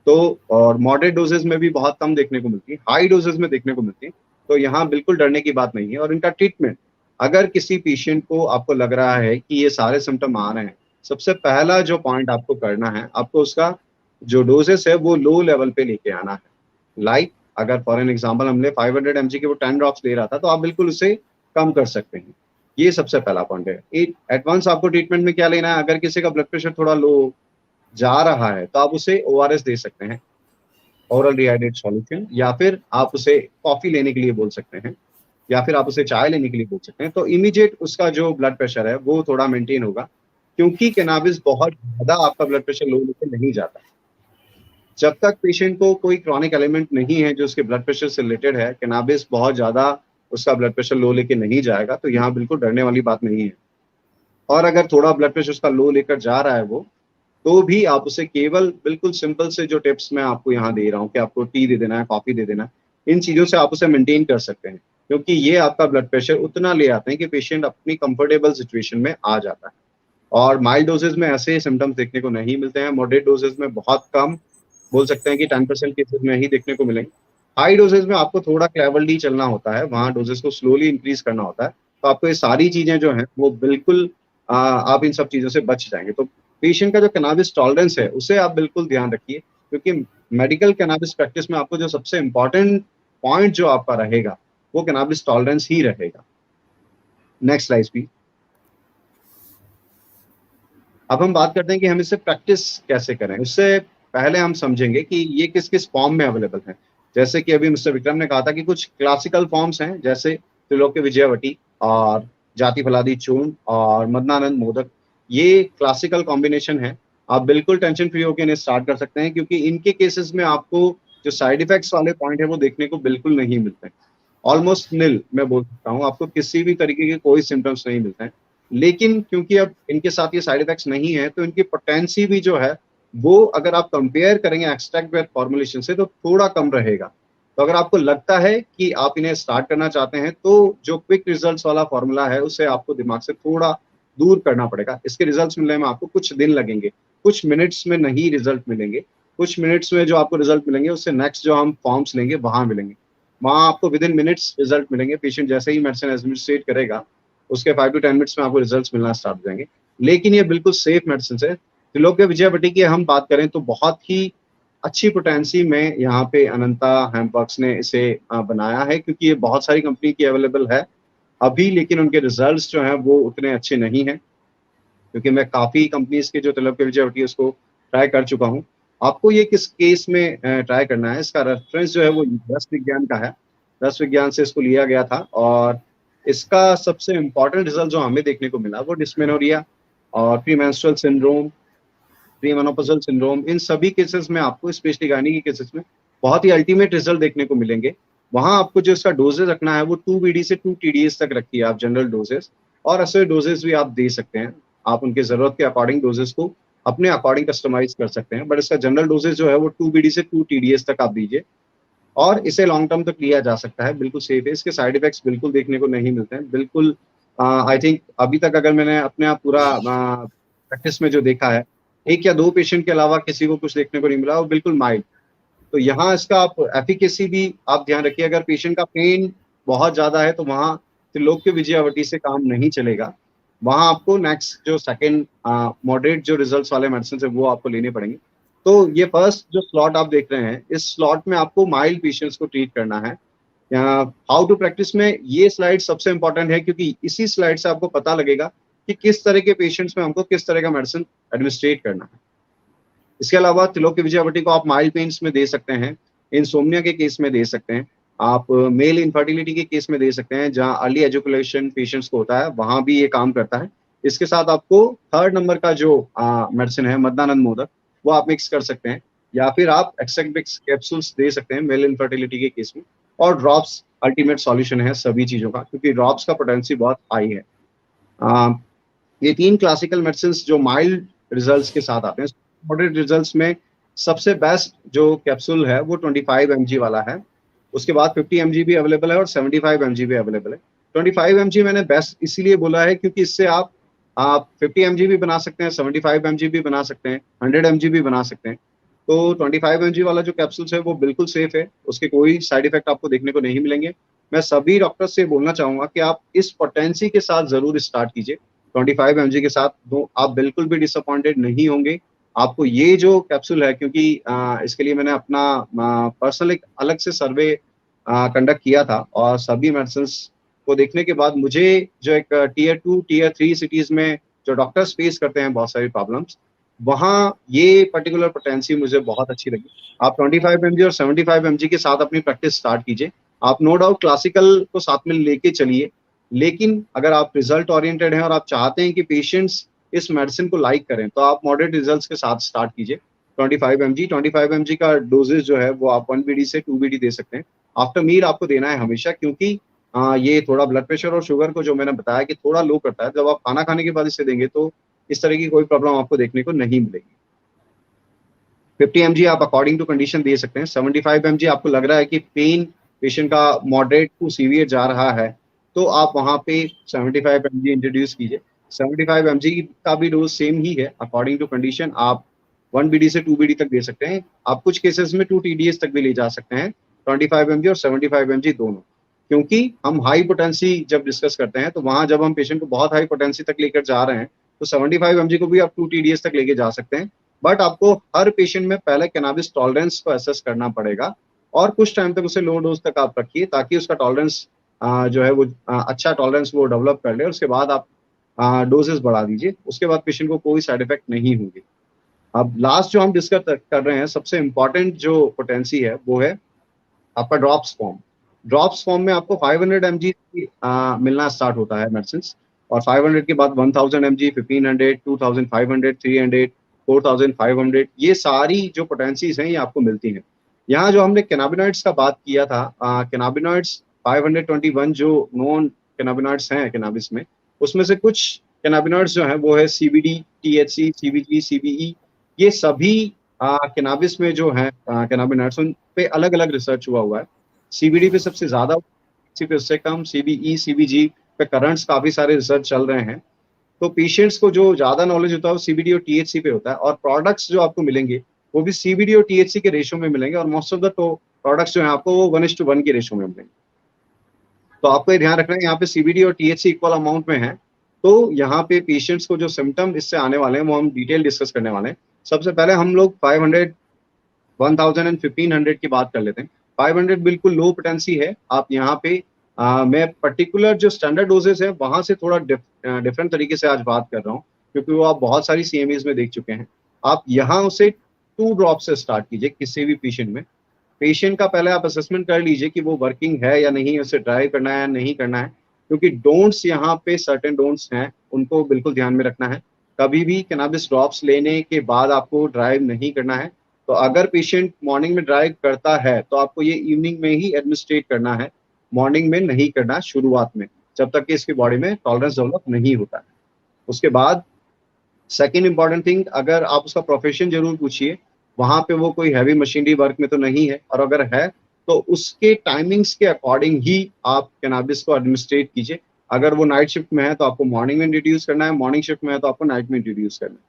तो और मॉडरेट डोजेज में भी बहुत कम देखने को मिलती है, हाई डोजेज में देखने को मिलती है। तो यहाँ बिल्कुल डरने की बात नहीं है। और इनका ट्रीटमेंट, अगर किसी पेशेंट को आपको लग रहा है कि ये सारे सिम्टम आ रहे हैं, सबसे पहला जो पॉइंट आपको करना है, आपको उसका जो डोजेस है वो लो लेवल पे लेके आना है। लाइक अगर फॉर एन एग्जांपल हमने 500 mg के वो 10 ड्रॉप्स ले रहा था, तो आप बिल्कुल उसे कम कर सकते हैं। ये सबसे पहला पॉइंट है। एडवांस आपको ट्रीटमेंट में क्या लेना है, अगर किसी का ब्लड प्रेशर थोड़ा लो जा रहा है तो आप उसे ORS दे सकते हैं, ओरल रिहाइड्रेट सॉल्यूशन, या फिर आप उसे कॉफी लेने के लिए बोल सकते हैं, या फिर आप उसे चाय लेने के लिए बोल सकते हैं। तो इमीडिएट उसका जो ब्लड प्रेशर है वो थोड़ा मेंटेन होगा, क्योंकि कैनाबिस बहुत ज्यादा आपका ब्लड प्रेशर लो लेके नहीं जाता। जब तक पेशेंट को कोई क्रॉनिक एलिमेंट नहीं है जो उसके ब्लड प्रेशर से रिलेटेड है, कैनाबिस बहुत ज्यादा उसका ब्लड प्रेशर लो लेके नहीं जाएगा। तो यहाँ बिल्कुल डरने वाली बात नहीं है। और अगर थोड़ा ब्लड प्रेशर उसका लो लेकर जा रहा है वो, तो भी आप उसे केवल बिल्कुल सिंपल से जो टिप्स मैं आपको यहाँ दे रहा हूँ कि आपको टी दे देना है, कॉफी दे देना है, इन चीजों से आप उसे मेंटेन कर सकते हैं, क्योंकि ये आपका ब्लड प्रेशर उतना ले आते हैं कि पेशेंट अपनी कंफर्टेबल सिचुएशन में आ जाता है। और माइल्ड डोजेज में ऐसे सिम्टम्स देखने को नहीं मिलते हैं, मॉडरेट डोजेज में बहुत कम, बोल सकते हैं कि 10% केसेस में ही देखने को मिलेंगे। हाई डोजेज में आपको थोड़ा क्लेवरली चलना होता है, वहाँ डोजेस को स्लोली इंक्रीज करना होता है। तो आपको ये सारी चीजें जो हैं वो बिल्कुल आप इन सब चीजों से बच जाएंगे। तो पेशेंट का जो कैनाबिस टॉलरेंस है उसे आप बिल्कुल ध्यान रखिए, क्योंकि मेडिकल कैनाबिस प्रैक्टिस में आपको जो सबसे इम्पोर्टेंट पॉइंट जो आपका रहेगा वो कैनाबिस टॉलरेंस ही रहेगा। Next slide please. अब हम बात करते हैं कि हम इससे प्रैक्टिस कैसे करें। उससे पहले हम समझेंगे कि ये किस किस फॉर्म में अवेलेबल है। जैसे कि अभी मिस्टर विक्रम ने कहा था कि कुछ क्लासिकल फॉर्म्स हैं, जैसे त्रिलोक्य विजयवटी और जाति फलादी चूर्ण और मदनानंद मोदक। ये क्लासिकल कॉम्बिनेशन है। आप बिल्कुल टेंशन फ्री होकर इन्हें स्टार्ट कर सकते हैं, क्योंकि इनके केसेस में आपको जो साइड इफेक्ट्स वाले पॉइंट है वो देखने को बिल्कुल नहीं मिलते हैं। ऑलमोस्ट निल मैं बोल सकता हूँ, आपको किसी भी तरीके के कोई सिम्टम्स नहीं मिलते हैं। लेकिन क्योंकि अब इनके साथ ये साइड इफेक्ट्स नहीं है, तो इनकी पोटेंसी भी जो है वो अगर आप कंपेयर करेंगे एक्सट्रैक्ट विद फॉर्मुलेशन से तो थोड़ा कम रहेगा। तो अगर आपको लगता है कि आप इन्हें स्टार्ट करना चाहते हैं, तो जो क्विक रिजल्ट्स वाला फॉर्मूला है उसे आपको दिमाग से थोड़ा दूर करना पड़ेगा। इसके रिजल्ट्स मिलने में आपको कुछ दिन लगेंगे, कुछ मिनट्स में नहीं रिजल्ट मिलेंगे। कुछ मिनट्स में जो आपको रिजल्ट मिलेंगे उससे नेक्स्ट जो हम फॉर्म्स लेंगे वहां मिलेंगे, वहां आपको विद इन मिनट्स रिजल्ट मिलेंगे। पेशेंट जैसे ही मेडिसिन एडमिनिस्ट्रेट करेगा उसके 5 to 10 मिनट्स में आपको रिजल्ट्स मिलना स्टार्ट हो जाएंगे। लेकिन ये बिल्कुल सेफ मेडिसिन है। त्रिलोक्य विजयवटी की हम बात करें तो बहुत ही अच्छी पोटेंसी में यहाँ पे अनंता हेम्पवर्क्स ने इसे बनाया है, क्योंकि ये बहुत सारी कंपनी की अवेलेबल है अभी, लेकिन उनके रिजल्ट्स जो हैं वो उतने अच्छे नहीं हैं, क्योंकि मैं काफ़ी कंपनीज के जो त्रिलोक्य विजयवटी उसको ट्राई कर चुका हूँ। आपको ये किस केस में ट्राई करना है, इसका रेफरेंस जो है वो रस विज्ञान का है। रस विज्ञान से इसको लिया गया था, और इसका सबसे इम्पोर्टेंट रिजल्ट जो हमें देखने को मिला वो डिस्मेनोरिया और प्रीमेंस्ट्रुअल सिंड्रोम, प्रीमेनोपॉजल सिंड्रोम, इन सभी केसेस में आपको, स्पेशली गायनी के केसेस में, बहुत ही अल्टीमेट रिजल्ट देखने को मिलेंगे। वहां आपको जो इसका डोजेज रखना है वो 2 BD से 2 TDS तक रखिए आप, जनरल डोजेस। और ऐसे डोजेस भी आप दे सकते हैं, आप उनके जरूरत के अकॉर्डिंग डोजेस को अपने अकॉर्डिंग कस्टमाइज कर सकते हैं। बट इसका जनरल डोजेज जो है वो 2 BD से 2 TDS तक आप दीजिए, और इसे लॉन्ग टर्म तक लिया जा सकता है, बिल्कुल सेफ है। इसके साइड इफेक्ट्स बिल्कुल देखने को नहीं मिलते हैं, बिल्कुल। आई थिंक अभी तक अगर मैंने अपने आप पूरा प्रैक्टिस में जो देखा है, 1 या 2 पेशेंट के अलावा किसी को कुछ देखने को नहीं मिला, वो बिल्कुल माइल्ड। तो यहाँ इसका आप एफिकेसी भी आप ध्यान रखिए। अगर पेशेंट का पेन बहुत ज्यादा है तो वहाँ त्रिलोक्य विजयवटी से काम नहीं चलेगा, वहाँ आपको नेक्स्ट जो सेकंड मॉडरेट जो रिजल्ट्स वाले मेडिसिन है वो आपको लेने पड़ेंगे। तो ये फर्स्ट जो स्लॉट आप देख रहे हैं, इस स्लॉट में आपको माइल्ड पेशेंट्स को ट्रीट करना है। हाउ टू प्रैक्टिस में ये स्लाइड सबसे इंपॉर्टेंट है, क्योंकि इसी स्लाइड से आपको पता लगेगा कि किस तरह के पेशेंट्स में हमको किस तरह का मेडिसिन एडमिनिस्ट्रेट करना है। इसके अलावा त्रिलोक्य विजयवटी को आप माइल्ड पेन्स में दे सकते हैं, इंसोम्निया के केस में दे सकते हैं, आप मेल इनफर्टिलिटी के केस में दे सकते हैं, जहां अर्ली एजुकुलेशन पेशेंट्स को होता है वहां भी ये काम करता है। इसके साथ आपको 3rd नंबर का जो मेडिसिन है मदनानंद मोदक, वो आप मिक्स कर सकते हैं, या फिर आप एक्सेक्बिक्स कैप्सूल्स दे सकते हैं मेल इनफर्टिलिटी के केस में, और ड्रॉप्स अल्टीमेट सॉल्यूशन है सभी चीज़ों का, क्योंकि ड्रॉप्स का पोटेंसी बहुत हाई है। ये 3 क्लासिकल मेडिसिन जो माइल्ड रिजल्ट्स के साथ आते हैं। मॉडरेट रिजल्ट्स में सबसे बेस्ट जो कैप्सूल है वो 25 mg वाला है, उसके बाद 50 mg भी अवेलेबल है और 75 mg भी अवेलेबल है। 25 mg मैंने बेस्ट इसीलिए बोला है क्योंकि इससे आप 50 mg भी बना सकते हैं, 75 mg भी बना सकते हैं, 100 mg भी बना सकते हैं। तो 25 mg वाला जो कैप्सूल्स है वो बिल्कुल सेफ है, उसके कोई साइड इफेक्ट आपको देखने को नहीं मिलेंगे। मैं सभी डॉक्टर्स से बोलना चाहूंगा कि आप इस पोटेंसी के साथ जरूर स्टार्ट कीजिए। 25 mg के साथ तो आप बिल्कुल भी डिसअपॉइंटेड नहीं होंगे। आपको ये जो कैप्सूल है, क्योंकि इसके लिए मैंने अपना पर्सनल एक अलग से सर्वे कंडक्ट किया था, और सभी मेडिसिन को देखने के बाद मुझे जो एक टीयर 2 टीयर 3 सिटीज में जो डॉक्टर्स फेस करते हैं बहुत सारी प्रॉब्लम्स, वहाँ ये पर्टिकुलर पोटेंसी मुझे बहुत अच्छी लगी। आप 25 mg और 75 mg के साथ अपनी प्रैक्टिस स्टार्ट कीजिए। आप नो डाउट क्लासिकल को साथ में लेके चलिए, लेकिन अगर आप रिजल्ट ओरिएंटेड हैं और आप चाहते हैं कि पेशेंट्स इस मेडिसिन को लाइक करें, तो आप मॉडरेट रिजल्ट्स के साथ स्टार्ट कीजिए। 25 mg का डोजेज जो है वो आप 1 BD से 2 BD दे सकते हैं। आफ्टर मील आपको देना है हमेशा, क्योंकि ये थोड़ा ब्लड प्रेशर और शुगर को जो मैंने बताया कि थोड़ा लो करता है। जब आप खाना खाने के बाद इसे देंगे तो इस तरह की कोई प्रॉब्लम आपको देखने को नहीं मिलेगी। 50 mg आप अकॉर्डिंग टू कंडीशन दे सकते हैं। 75 mg आपको लग रहा है कि पेन पेशेंट का मॉडरेट टू सीवियर जा रहा है, तो आप वहाँ पे 75 mg इंट्रोड्यूस कीजिए। 75 mg का भी डोज सेम ही है, अकॉर्डिंग टू कंडीशन आप 1 BD से 2 BD तक दे सकते हैं। आप कुछ केसेस में 2 TDS तक भी ले जा सकते हैं, 25 mg और 75 mg दोनों। क्योंकि हम हाई पोटेंसी जब डिस्कस करते हैं, तो वहाँ जब हम पेशेंट को बहुत हाई पोटेंसी तक लेकर जा रहे हैं, तो 75 mg को भी आप 2 TDS तक लेके जा सकते हैं। बट आपको हर पेशेंट में पहले कैनाबिस टॉलरेंस को असेस करना पड़ेगा, और कुछ टाइम तक उसे लो डोज तक आप रखिए, ताकि उसका टॉलरेंस जो है वो अच्छा टॉलरेंस वो डेवलप कर ले। उसके बाद आप डोजेस बढ़ा दीजिए, उसके बाद पेशेंट को कोई साइड इफेक्ट नहीं होंगे। अब लास्ट जो हम डिस्कस कर रहे हैं, सबसे इम्पॉर्टेंट जो पोटेंसी है वो है आपका ड्रॉप्स फॉर्म। ड्रॉप्स फॉर्म में आपको 500 mg मिलना स्टार्ट होता है मेडिसिन, और 500 के बाद 1000 mg, 1500, 2500, 300, 4500, ये सारी जो पोटेंसीज हैं ये आपको मिलती हैं। यहाँ जो हमने कैनाबिनॉइड्स का बात किया था, कैनाबिनॉइड्स 521 जो नॉन कैनाबिनॉइड्स हैं कैनाबिस में, उसमें से कुछ कैनाबिनॉइड्स जो हैं वो है CBD, THC, CBG, CBE। ये सभी कैनाबिस में जो है कैनाबिनॉइड्स, उन पे अलग अलग रिसर्च हुआ है। CBD पे सबसे ज्यादा, THC पे उससे कम, CBE, CBG पे करंट्स काफी सारे रिसर्च चल रहे हैं। तो पेशेंट्स को जो ज्यादा नॉलेज होता है वो CBD और THC पे होता है, और प्रोडक्ट्स जो आपको मिलेंगे वो भी CBD और THC के रेशो में मिलेंगे, और मोस्ट ऑफ द प्रोडक्ट्स जो है आपको वो 1:1 के रेशो में मिलेंगे। तो आपको ये ध्यान रखना है, यहाँ पे CBD और THC इक्वल अमाउंट में है। तो यहाँ पे पेशेंट्स को जो सिम्टम इससे आने वाले हैं वो हम डिटेल डिस्कस करने वाले हैं। सबसे पहले हम लोग 500, 1000 एंड 1500 की बात कर लेते हैं। 500 बिल्कुल लो पोटेंसी है। आप यहाँ पे मैं पर्टिकुलर जो स्टैंडर्ड डोजेस है वहां से थोड़ा डिफरेंट तरीके से आज बात कर रहा हूँ, क्योंकि वो आप बहुत सारी CMEs में देख चुके हैं। आप यहाँ उसे 2 ड्रॉप से स्टार्ट कीजिए किसी भी पेशेंट में। पेशेंट का पहले आप असेसमेंट कर लीजिए कि वो वर्किंग है या नहीं, उसे ड्राइव करना है या नहीं करना है, क्योंकि डोंट्स यहाँ पे सर्टेन डोंट्स हैं, उनको बिल्कुल ध्यान में रखना है। कभी भी कैनाबिस ड्रॉप्स लेने के बाद आपको ड्राइव नहीं करना है। तो अगर पेशेंट मॉर्निंग में ड्राइव करता है तो आपको ये इवनिंग में ही एडमिनिस्ट्रेट करना है, मॉर्निंग में नहीं करना शुरुआत में, जब तक कि इसकी बॉडी में टॉलरेंस डेवलप नहीं होता है। उसके बाद सेकेंड इंपॉर्टेंट थिंग, अगर आप उसका प्रोफेशन जरूर पूछिए, वहां पे वो कोई हैवी मशीनरी वर्क में तो नहीं है, और अगर है तो उसके टाइमिंग्स के अकॉर्डिंग ही आप कैनाबिस को एडमिनिस्ट्रेट कीजिए। अगर वो नाइट शिफ्ट में है तो आपको मॉर्निंग में इंट्रोड्यूस करना है, मॉर्निंग शिफ्ट में है तो आपको नाइट में इंट्रोड्यूस करना है।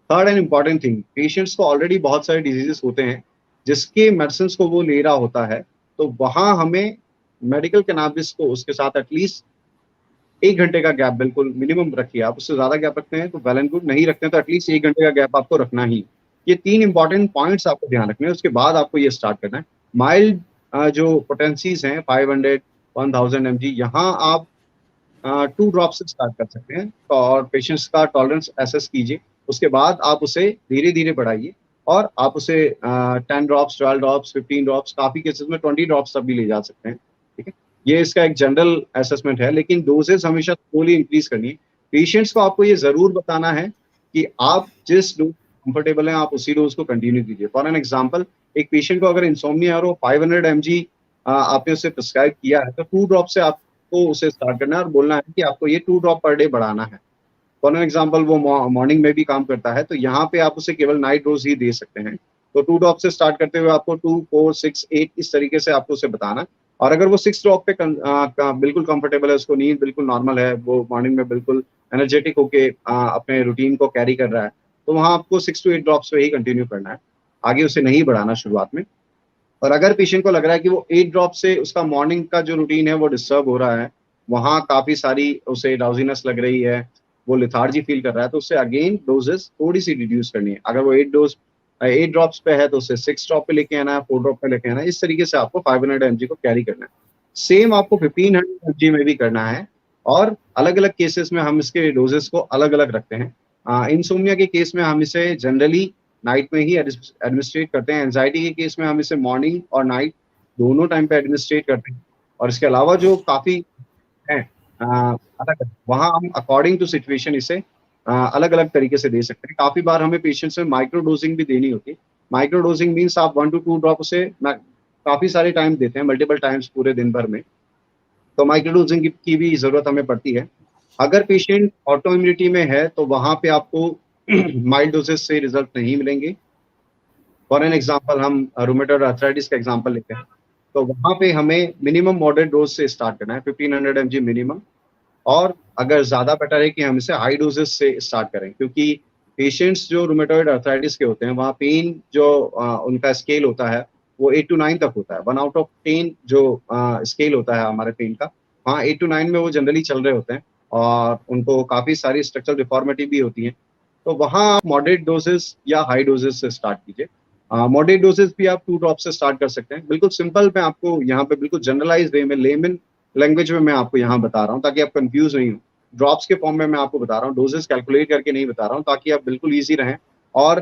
Third and important thing, patients को ऑलरेडी बहुत सारे डिजीजेस होते हैं जिसके मेडिसिन को वो ले रहा होता है, तो वहां हमें मेडिकल कैनाबिस को उसके साथ एटलीस्ट 1 घंटे का गैप बिल्कुल मिनिमम रखिए। आप उससे ज्यादा गैप रखते हैं तो वेल एंड गुड, नहीं रखते हैं तो एटलीस्ट 1 घंटे का गैप आपको रखना ही। ये 3 इंपॉर्टेंट पॉइंट्स आपको ध्यान रखने हैं, उसके बाद आपको ये स्टार्ट करना है। माइल्ड जो पोटेंसीज हैं 500, 1000 mg, यहाँ आप 2 ड्रॉप से स्टार्ट कर सकते हैं, और पेशेंट्स का टॉलरेंस एसेस कीजिए। उसके बाद आप उसे धीरे धीरे बढ़ाइए, और आप उसे 10 ड्रॉप्स, 12 ड्रॉप्स, 15 ड्रॉप्स, काफी केसेस में 20 ड्रॉप्स तक भी ले जा सकते हैं। ठीक है, ये इसका एक जनरल असेसमेंट है, लेकिन डोजेस हमेशा स्लोली इंक्रीज करनी है। पेशेंट्स को आपको ये जरूर बताना है कि आप जिस डोज कंफर्टेबल है आप उसी डोज को कंटिन्यू कीजिए। फॉर एन एग्जांपल, एक पेशेंट को अगर इंसोम्निया और 500 mg आपने उसे प्रिस्क्राइब किया है, तो 2 ड्रॉप से आपको उसे स्टार्ट करना है और बोलना है कि आपको ये 2 ड्रॉप पर डे बढ़ाना है। फॉर एन एग्जांपल, वो मॉर्निंग में भी काम करता है, तो यहाँ पे आप उसे केवल नाइट डोज ही दे सकते हैं। तो 2 ड्रॉप से स्टार्ट करते हुए आपको 2, 4, 6, 8 इस तरीके से आपको उसे बताना है। और अगर वो 6 ड्रॉप पे बिल्कुल कंफर्टेबल है, उसको नींद बिल्कुल नॉर्मल है, वो मॉर्निंग में बिल्कुल एनर्जेटिक होके अपने रूटीन को कैरी कर रहा है, तो वहाँ आपको 6 to 8 ड्रॉप्स पे ही कंटिन्यू करना है, आगे उसे नहीं बढ़ाना शुरुआत में। और अगर पेशेंट को लग रहा है कि वो 8 ड्रॉप से उसका मॉर्निंग का जो रूटीन है वो डिस्टर्ब हो रहा है, वहाँ काफ़ी सारी उसे ड्राउजीनेस लग रही है, वो लेथार्जी फील कर रहा है, तो उससे अगेन डोजेस थोड़ी सी रिड्यूस करनी है। अगर वो 8 ड्रॉप्स पे है तो उसे 6 ड्रॉप पे लेके आना है, 4 ड्रॉप पे लेके आना है। इस तरीके से आपको 500 mg को कैरी करना है। सेम आपको 1500 mg में भी करना है, और अलग अलग केसेस में हम इसके डोजेस को अलग अलग रखते हैं। इंसोम्निया के केस में हम इसे जनरली नाइट में ही एडमिनिस्ट्रेट करते हैं। एंजाइटी के केस में हम इसे मॉर्निंग और नाइट दोनों टाइम पे एडमिनिस्ट्रेट करते हैं। और इसके अलावा जो काफ़ी हैं अलग, वहाँ हम अकॉर्डिंग टू सिचुएशन इसे अलग अलग तरीके से दे सकते हैं। काफ़ी बार हमें पेशेंट्स में माइक्रो डोजिंग भी देनी होती है। माइक्रो डोजिंग मीन्स आप 1 to 2 ड्रॉप उसे काफ़ी सारे टाइम देते हैं, मल्टीपल टाइम्स पूरे दिन भर में, तो माइक्रो डोजिंग की भी ज़रूरत हमें पड़ती है। अगर पेशेंट ऑटो इम्यूनिटी में है तो वहाँ पे आपको माइल्ड डोजेस से रिजल्ट नहीं मिलेंगे। फॉर एन एग्जांपल, हम रूमेटॉइड आर्थराइटिस का एग्जांपल लेते हैं, तो वहाँ पे हमें मिनिमम मॉडरेट डोज से स्टार्ट करना है, 1500 mg मिनिमम। और अगर ज़्यादा बेटर है कि हम इसे हाई डोजेस से स्टार्ट करें, क्योंकि पेशेंट्स जो रूमेटॉइड आर्थराइटिस के होते हैं वहाँ पेन जो उनका स्केल होता है वो 8 to 9 तक होता है। 1 out of 10 जो स्केल होता है हमारे पेन का, वहाँ 8 to 9 में वो जनरली चल रहे होते हैं, और उनको काफ़ी सारी स्ट्रक्चरल डिफॉर्मिटी भी होती है। तो वहाँ आप मॉडरेट डोजेस या हाई डोजेस से स्टार्ट कीजिए। मॉडरेट डोजेस भी आप 2 ड्रॉप से स्टार्ट कर सकते हैं। बिल्कुल सिंपल, मैं आपको यहाँ पे बिल्कुल जनरलाइज वे में, लेमन लैंग्वेज में मैं आपको यहाँ बता रहा हूँ ताकि आप कंफ्यूज नहीं हो। ड्रॉप्स के फॉर्म में मैं आपको बता रहा हूँ, डोजेस कैलकुलेट करके नहीं बता रहा हूँ, ताकि आप बिल्कुल ईजी रहें और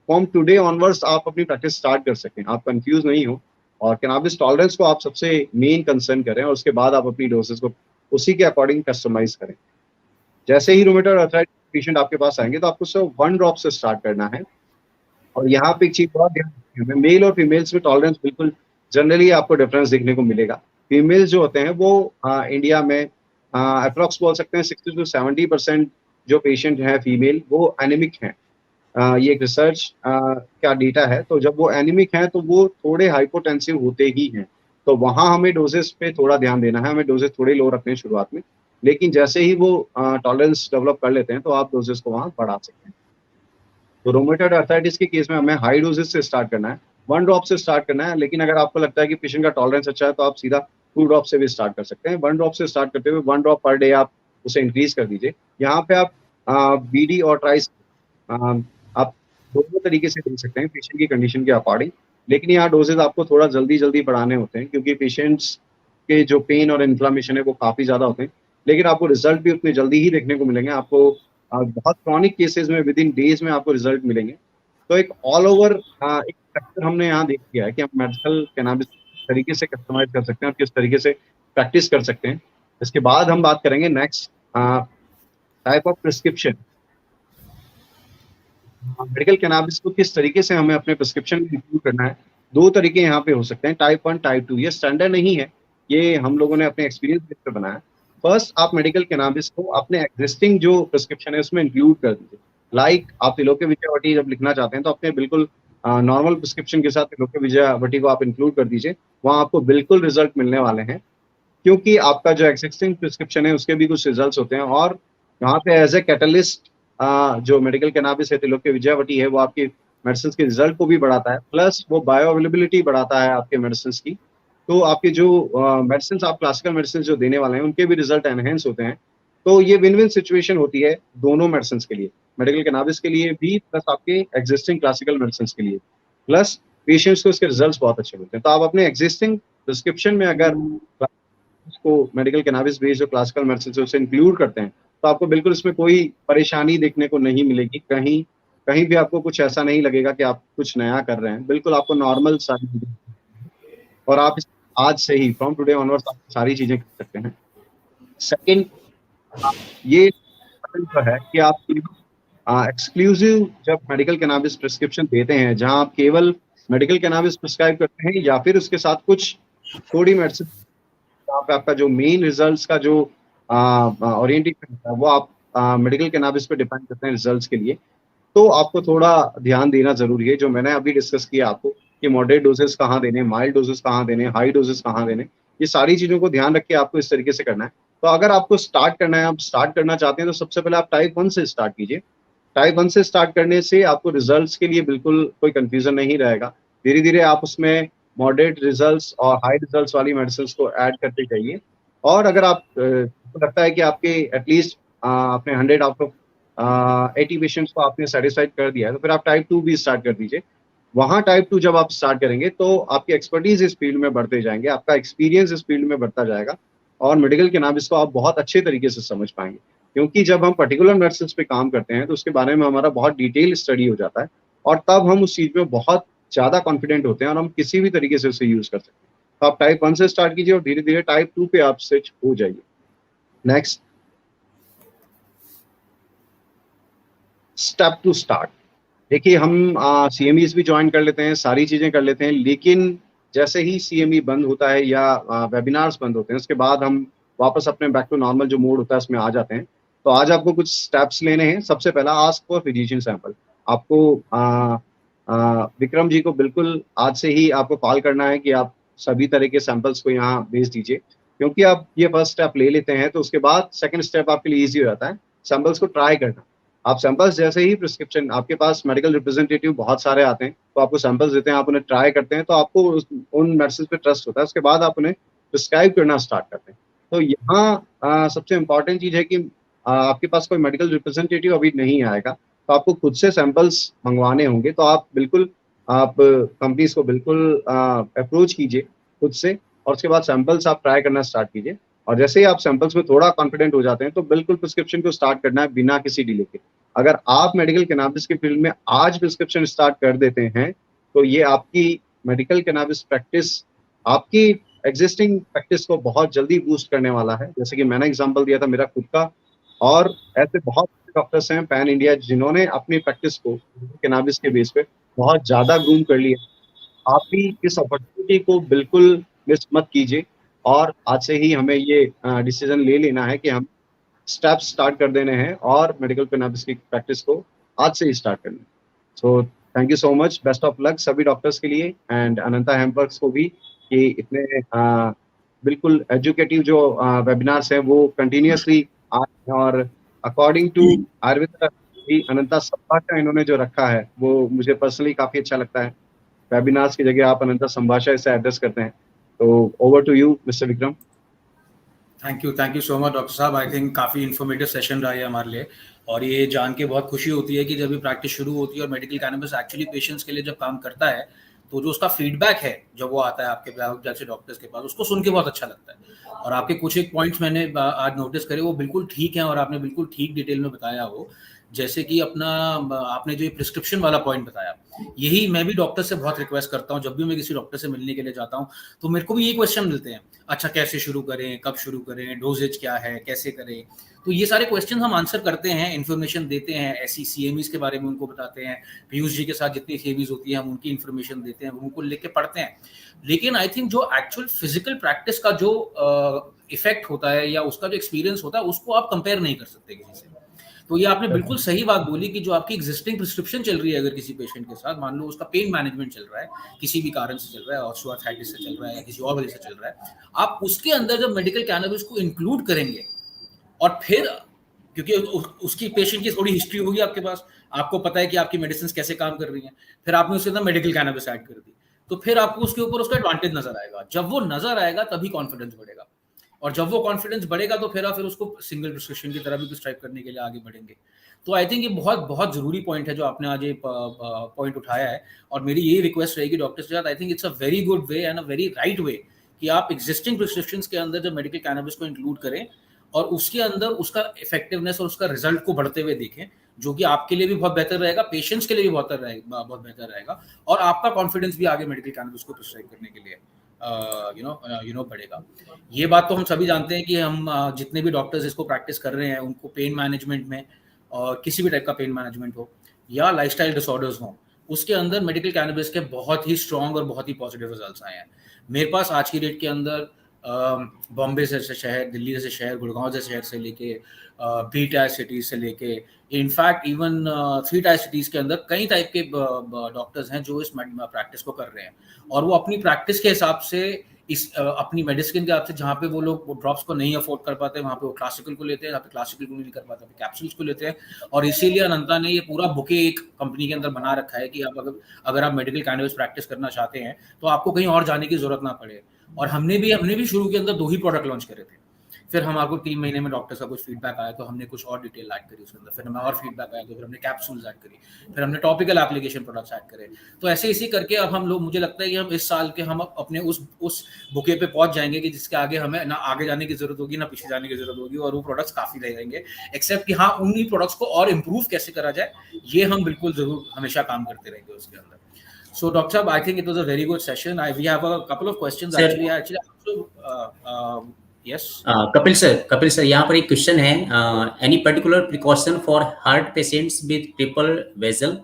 फ्रॉम टुडे ऑनवर्ड्स आप अपनी प्रैक्टिस स्टार्ट कर सकें, आप कंफ्यूज नहीं हो। और कैनाबिस टॉलरेंस को आप सबसे मेन कंसर्न करें, और उसके बाद आप अपनी डोजेस को उसी के अकॉर्डिंग कस्टमाइज करें। जैसे ही रूमेटॉइड आर्थराइटिस पेशेंट आपके पास आएंगे तो आपको सिर्फ 1 ड्रॉप से स्टार्ट करना है। और यहाँ पे एक चीज बहुत ध्यान रखिए, मेल और फीमेल्स में टॉलरेंस बिल्कुल जनरली आपको डिफरेंस देखने को मिलेगा। फीमेल्स जो होते हैं वो इंडिया में अप्रोक्स बोल सकते हैं 60 to 70% जो पेशेंट हैं फीमेल वो एनीमिक हैं। ये एक रिसर्च का डेटा है। तो जब वो एनीमिक हैं तो वो थोड़े हाइपोटेंसिव होते ही हैं, तो वहाँ हमें डोजेस पे थोड़ा ध्यान देना है, हमें डोजेस थोड़े लो रखने हैं शुरुआत में, लेकिन जैसे ही वो टॉलरेंस डेवलप कर लेते हैं तो आप डोजेस को वहाँ बढ़ा सकते हैं। तो रोमेटॉइड आर्थराइटिस के केस में हमें हाई डोजेस से स्टार्ट करना है, 1 ड्रॉप से स्टार्ट करना है। लेकिन अगर आपको लगता है कि पेशेंट का टॉलरेंस अच्छा है तो आप सीधा 2 ड्रॉप से भी स्टार्ट कर सकते हैं। 1 ड्रॉप से स्टार्ट करते हुए 1 ड्रॉप पर डे आप उसे इंक्रीज कर दीजिए। यहाँ पे आप बीडी और ट्राइस आप दोनों तरीके से दे सकते हैं पेशेंट की कंडीशन के अकॉर्डिंग, लेकिन यहाँ डोजेज आपको थोड़ा जल्दी जल्दी बढ़ाने होते हैं क्योंकि पेशेंट्स के जो पेन और इन्फ्लामेशन है वो काफ़ी ज़्यादा होते हैं, लेकिन आपको रिजल्ट भी उतने जल्दी ही देखने को मिलेंगे। आपको बहुत क्रॉनिक केसेस में विद इन डेज में आपको रिजल्ट मिलेंगे। तो एक ऑल ओवर एक फैक्टर हमने यहाँ देख लिया है कि हम मेडिकल कैनाबिस किस तरीके से कस्टमाइज कर सकते हैं और किस तरीके से प्रैक्टिस कर सकते हैं। इसके बाद हम बात करेंगे next type of prescription. Medical cannabis को किस तरीके से हमें अपने प्रिस्क्रिप्शन में इंक्लूड करना है। 2 तरीके यहाँ पे हो सकते हैं, टाइप 1, टाइप 2। ये स्टैंडर्ड नहीं है, ये हम लोगों ने अपने एक्सपीरियंस बेस पे बनाया। फर्स्ट, आप मेडिकल कैनाबिस को अपने एग्जिस्टिंग जो प्रिस्क्रिप्शन है उसमें इंक्लूड कर दीजिए। लाइक आप त्रिलोक्य विजयवटी जब लिखना चाहते हैं तो अपने बिल्कुल नॉर्मल प्रिस्क्रिप्शन के साथ त्रिलोक्य विजयवटी को आप इंक्लूड कर दीजिए, वहाँ आपको बिल्कुल रिजल्ट मिलने वाले हैं, क्योंकि आपका जो एक्सिस्टिंग प्रिस्क्रिप्शन है उसके भी कुछ रिजल्ट्स होते हैं। और यहाँ पे एज ए कैटलिस्ट जो मेडिकल कैनाबिस है त्रिलोक्य विजयवटी है वो आपकी मेडिसिन के रिजल्ट को भी बढ़ाता है, प्लस वो बायो अवेलेबिलिटी बढ़ाता है आपके मेडिसिन की। तो आपके जो मेडिसिन आप क्लासिकल मेडिसिन जो देने वाले हैं उनके भी रिजल्ट एनहेंस होते हैं। तो ये विन विन सिचुएशन होती है दोनों मेडिसिन के लिए, मेडिकल कैनाबिस के लिए भी प्लस आपके एग्जिस्टिंग क्लासिकल मेडिसिन के लिए, प्लस पेशेंट्स को इसके रिजल्ट्स बहुत अच्छे मिलते हैं। तो आप अपने एग्जिस्टिंग प्रिस्क्रिप्शन में अगर उसको मेडिकल कैनाबिस बेस्ड जो क्लासिकल मेडिसिन है उसे इंक्लूड करते हैं तो आपको बिल्कुल इसमें कोई परेशानी देखने को नहीं मिलेगी। कहीं कहीं भी आपको कुछ ऐसा नहीं लगेगा कि आप कुछ नया कर रहे हैं, बिल्कुल आपको नॉर्मल सारी चीजें, और आप आज से ही फ्रॉम टुडे ऑनवर्ड्स आप सारी चीजें कर सकते हैं। सेकंड, ये जो है कि आप एक्सक्लूसिव जब मेडिकल कैनाबिस प्रिस्क्रिप्शन देते हैं, जहां आप केवल मेडिकल कैनाबिस प्रिस्क्राइब करते हैं या फिर उसके साथ कुछ थोड़ी मेडिसिन, जहाँ पे आपका जो मेन रिजल्ट्स का जो ओरिएंटेशन है वो आप मेडिकल कैनाबिस पे डिपेंड करते हैं रिजल्ट्स के लिए, तो आपको थोड़ा ध्यान देना जरूरी है। जो मैंने अभी डिस्कस किया आपको कि मॉडरेट डोजेस कहाँ देने, माइल्ड डोजेस कहाँ देने, हाई डोजेस कहाँ देने, ये सारी चीजों को ध्यान रख के आपको इस तरीके से करना है। तो अगर आपको स्टार्ट करना है, आप स्टार्ट करना चाहते हैं, तो सबसे पहले आप टाइप 1 से स्टार्ट कीजिए। टाइप 1 से स्टार्ट करने से आपको रिजल्ट्स के लिए बिल्कुल कोई कंफ्यूजन नहीं रहेगा। धीरे धीरे आप उसमें मॉडरेट रिजल्ट्स और हाई रिजल्ट्स वाली मेडिसिन को ऐड करते जाइए। और अगर आपको लगता है कि आपके एटलीस्ट आपने 100 आउट ऑफ 80 पेशेंट्स को आपने सेटिस्फाइड कर दिया है, तो फिर आप टाइप 2 भी स्टार्ट कर दीजिए। वहाँ टाइप 2 जब आप स्टार्ट करेंगे तो आपकी एक्सपर्टीज इस फील्ड में बढ़ते जाएंगे, आपका एक्सपीरियंस इस फील्ड में बढ़ता जाएगा और मेडिकल कैनाबिस को आप बहुत अच्छे तरीके से समझ पाएंगे। क्योंकि जब हम पर्टिकुलर मेडिसिन पे काम करते हैं तो उसके बारे में हमारा बहुत डिटेल स्टडी हो जाता है और तब हम उस चीज में बहुत ज्यादा कॉन्फिडेंट होते हैं और हम किसी भी तरीके से उसे यूज कर सकते हैं। तो आप टाइप 1 से स्टार्ट कीजिए और धीरे धीरे टाइप 2 पे आप स्विच हो जाइए। Next, step to start. देखिए, हम CMEs भी ज्वाइन कर लेते हैं, सारी चीजें कर लेते हैं, लेकिन जैसे ही CME बंद होता है या वेबिनार्स बंद होते हैं, उसके बाद हम वापस अपने बैक टू नॉर्मल जो मोड होता है उसमें आ जाते हैं। तो आज आपको कुछ स्टेप्स लेने हैं। सबसे पहला, आस्क फॉर फिजिशियन सैंपल। आपको विक्रम जी को बिल्कुल आज से ही आपको कॉल करना है कि आप सभी तरह के सैंपल्स को यहाँ भेज दीजिए। क्योंकि आप ये फर्स्ट स्टेप ले लेते हैं तो उसके बाद सेकंड स्टेप आपके लिए ईजी हो जाता है, सैंपल्स को ट्राई करना। आप सैंपल्स जैसे ही प्रिस्क्रिप्शन, आपके पास मेडिकल रिप्रेजेंटेटिव बहुत सारे आते हैं, तो आपको सैंपल्स देते हैं, आप उन्हें ट्राई करते हैं, तो आपको उन मेडिसिन पे ट्रस्ट होता है। उसके बाद आप उन्हें प्रिस्क्राइब करना स्टार्ट करते हैं। तो यहाँ सबसे इम्पॉर्टेंट चीज़ है कि आपके पास कोई मेडिकल रिप्रेजेंटेटिव अभी नहीं आएगा, तो आपको खुद से सैंपल्स मंगवाने होंगे। तो आप बिल्कुल, आप कंपनीज को बिल्कुल अप्रोच कीजिए खुद से और उसके बाद सैंपल्स आप ट्राई करना स्टार्ट कीजिए। और जैसे ही आप सैंपल्स में थोड़ा कॉन्फिडेंट हो जाते हैं तो बिल्कुल प्रिस्क्रिप्शन को स्टार्ट करना है बिना किसी डिले के। अगर आप मेडिकल कैनाबिस के फील्ड में आज प्रिस्क्रिप्शन स्टार्ट कर देते हैं तो ये आपकी मेडिकल कैनाबिस प्रैक्टिस, आपकी एग्जिस्टिंग प्रैक्टिस को बहुत जल्दी बूस्ट करने वाला है। जैसे कि मैंने एग्जांपल दिया था मेरा खुद का, और ऐसे बहुत डॉक्टर्स हैं पैन इंडिया जिन्होंने अपनी प्रैक्टिस को कैनाबिस के बेस पे बहुत ज्यादा ग्रूम कर लिया। आप भी इस अपॉर्चुनिटी को बिल्कुल मिस मत कीजिए और आज से ही हमें ये डिसीजन ले लेना है कि हम स्टेप्स स्टार्ट कर देने हैं और मेडिकल कैनाबिस की प्रैक्टिस को आज से ही स्टार्ट करना है। So thank you so much, best of luck सभी डॉक्टर्स के लिए एंड अनंता हेम्पर्क्स को भी कि इतने बिल्कुल एजुकेटिव जो वेबिनार्स हैं वो कंटिन्यूअसली आ रहे हैं। और अकॉर्डिंग टू आयुर्वेद भी अनंता संभाषा इन्होंने जो रखा है वो मुझे पर्सनली काफी अच्छा लगता है। वेबिनार्स की जगह आप अनंता संभाषा इसे एड्रेस करते हैं। तो over to you mister Vikram. Thank you so much doctor साहब। आई थिंक काफ़ी इन्फॉर्मेटिव सेशन रहा है हमारे लिए और ये जान के बहुत खुशी होती है कि जब भी प्रैक्टिस शुरू होती है और मेडिकल कैनबिस एक्चुअली पेशेंट्स के लिए जब काम करता है तो जो उसका फीडबैक है जब वो आता है आपके जैसे डॉक्टर्स के पास, उसको सुन के बहुत अच्छा लगता है। और आपके कुछ एक पॉइंट्स मैंने आज नोटिस करे, वो बिल्कुल ठीक है और आपने बिल्कुल ठीक डिटेल में बताया वो। जैसे कि अपना आपने जो ये प्रिस्क्रिप्शन वाला पॉइंट बताया, यही मैं भी डॉक्टर से बहुत रिक्वेस्ट करता हूँ। जब भी मैं किसी डॉक्टर से मिलने के लिए जाता हूँ तो मेरे को भी यही क्वेश्चन मिलते हैं, अच्छा कैसे शुरू करें, कब शुरू करें, डोजेज क्या है, कैसे करें। तो ये सारे क्वेश्चन हम आंसर करते हैं, इन्फॉर्मेशन देते हैं, ऐसी CMEs के बारे में उनको बताते हैं, पीयूष जी के साथ जितनी CMEs होती है हम उनकी इन्फॉर्मेशन देते हैं, उनको लेके पढ़ते हैं। लेकिन आई थिंक जो एक्चुअल फिजिकल प्रैक्टिस का जो इफेक्ट होता है या उसका जो एक्सपीरियंस होता है उसको आप कंपेयर नहीं कर सकते किसी से। तो ये आपने बिल्कुल सही बात बोली कि जो आपकी एग्जिस्टिंग प्रिस्क्रिप्शन चल रही है अगर किसी पेशेंट के साथ, मान लो उसका पेन मैनेजमेंट चल रहा है, किसी भी कारण से चल रहा है, ऑस्टियोआर्थराइटिस से चल रहा है या किसी और वजह से चल रहा है, आप उसके अंदर जब मेडिकल कैनबिस को इंक्लूड करेंगे और फिर क्योंकि उसकी पेशेंट की थोड़ी हिस्ट्री होगी आपके पास, आपको पता है कि आपकी मेडिसिन कैसे काम कर रही हैं, फिर आपने उसके अंदर मेडिकल कैनबिस ऐड कर दी, तो फिर आपको उसके ऊपर उसका एडवांटेज नजर आएगा। जब वो नजर आएगा तभी कॉन्फिडेंस बढ़ेगा, और जब वो कॉन्फिडेंस बढ़ेगा तो फिर उसको सिंगल प्रिस्क्रिप्शन की तरह भी प्रिस्क्राइब करने के लिए आगे बढ़ेंगे। तो आई थिंक ये बहुत बहुत जरूरी पॉइंट है जो आपने आज ये पॉइंट उठाया है। और मेरी यही रिक्वेस्ट रहेगी डॉक्टर्स के साथ, I think it's a very good way and a very right way कि आप एग्जिस्टिंग प्रिस्क्रिप्शंस के अंदर जब मेडिकल कैनबिस को इंक्लूड करें और उसके अंदर उसका इफेक्टिवनेस और उसका रिजल्ट को बढ़ते हुए देखें, जो कि आपके लिए भी बहुत बेहतर रहेगा, पेशेंट्स के लिए भी बहुत बेहतर रहेगा, और आपका कॉन्फिडेंस भी आगे मेडिकल कैनबिस को प्रिस्क्राइब करने के लिए बढ़ेगा। ये बात तो हम सभी जानते हैं कि हम जितने भी डॉक्टर्स इसको प्रैक्टिस कर रहे हैं उनको पेन मैनेजमेंट में और किसी भी टाइप का पेन मैनेजमेंट हो या लाइफस्टाइल डिसऑर्डर्स हो, उसके अंदर मेडिकल कैनबिस के बहुत ही स्ट्रॉन्ग और बहुत ही पॉजिटिव रिजल्ट्स आए हैं। मेरे पास आज की डेट के अंदर बॉम्बे जैसे शहर, दिल्ली जैसे शहर, गुड़गांव जैसे शहर से लेके बी टायर सिटीज से लेके इनफैक्ट इवन 3 टायर सिटीज के अंदर कई टाइप के डॉक्टर्स हैं जो इस प्रैक्टिस को कर रहे हैं, और वो अपनी प्रैक्टिस के हिसाब से अपनी मेडिसिन के हिसाब से, जहाँ पे वो लोग ड्रॉप्स को नहीं अफोर्ड कर पाते वहाँ पे वो क्लासिकल को लेते हैं, जहाँ पे क्लासिकल को नहीं कर पाते कैप्सूल्स को लेते हैं। और इसीलिए अनंता ने ये पूरा बुके एक कंपनी के अंदर बना रखा है कि आप अगर आप मेडिकल कैनबिस प्रैक्टिस करना चाहते हैं तो आपको कहीं और जाने की जरूरत ना पड़े। और हमने भी शुरू के अंदर 2 ही प्रोडक्ट लॉन्च करे थे, फिर हमारे 3 महीने में डॉक्टर्स का कुछ फीडबैक आया तो हमने कुछ और डिटेल ऐड करी उसके अंदर, फिर हमें और फीडबैक आया तो फिर हमने कैप्सूल्स ऐड करी, फिर हमने टॉपिकल एप्लीकेशन प्रोडक्ट्स ऐड करे। तो ऐसे इसी करके अब हम लोग, मुझे लगता है कि हम इस साल के हम अपने उस बुके पे पहुंच जाएंगे कि जिसके आगे हमें ना आगे जाने की जरूरत होगी ना पीछे जाने की जरूरत होगी, और वो प्रोडक्ट्स काफी रहेंगे। एक्सेप्ट कि हाँ, उन्हीं प्रोडक्ट्स को और इम्प्रूव कैसे करा जाए ये हम बिल्कुल जरूर हमेशा काम करते रहेंगे उसके अंदर। So, Dr. Sahab, I think it was a very good session. We have a couple of questions. Sir. Yes. Kapil sir, यहाँ पर एक क्वेश्चन है, any particular precaution for heart patients with triple vessel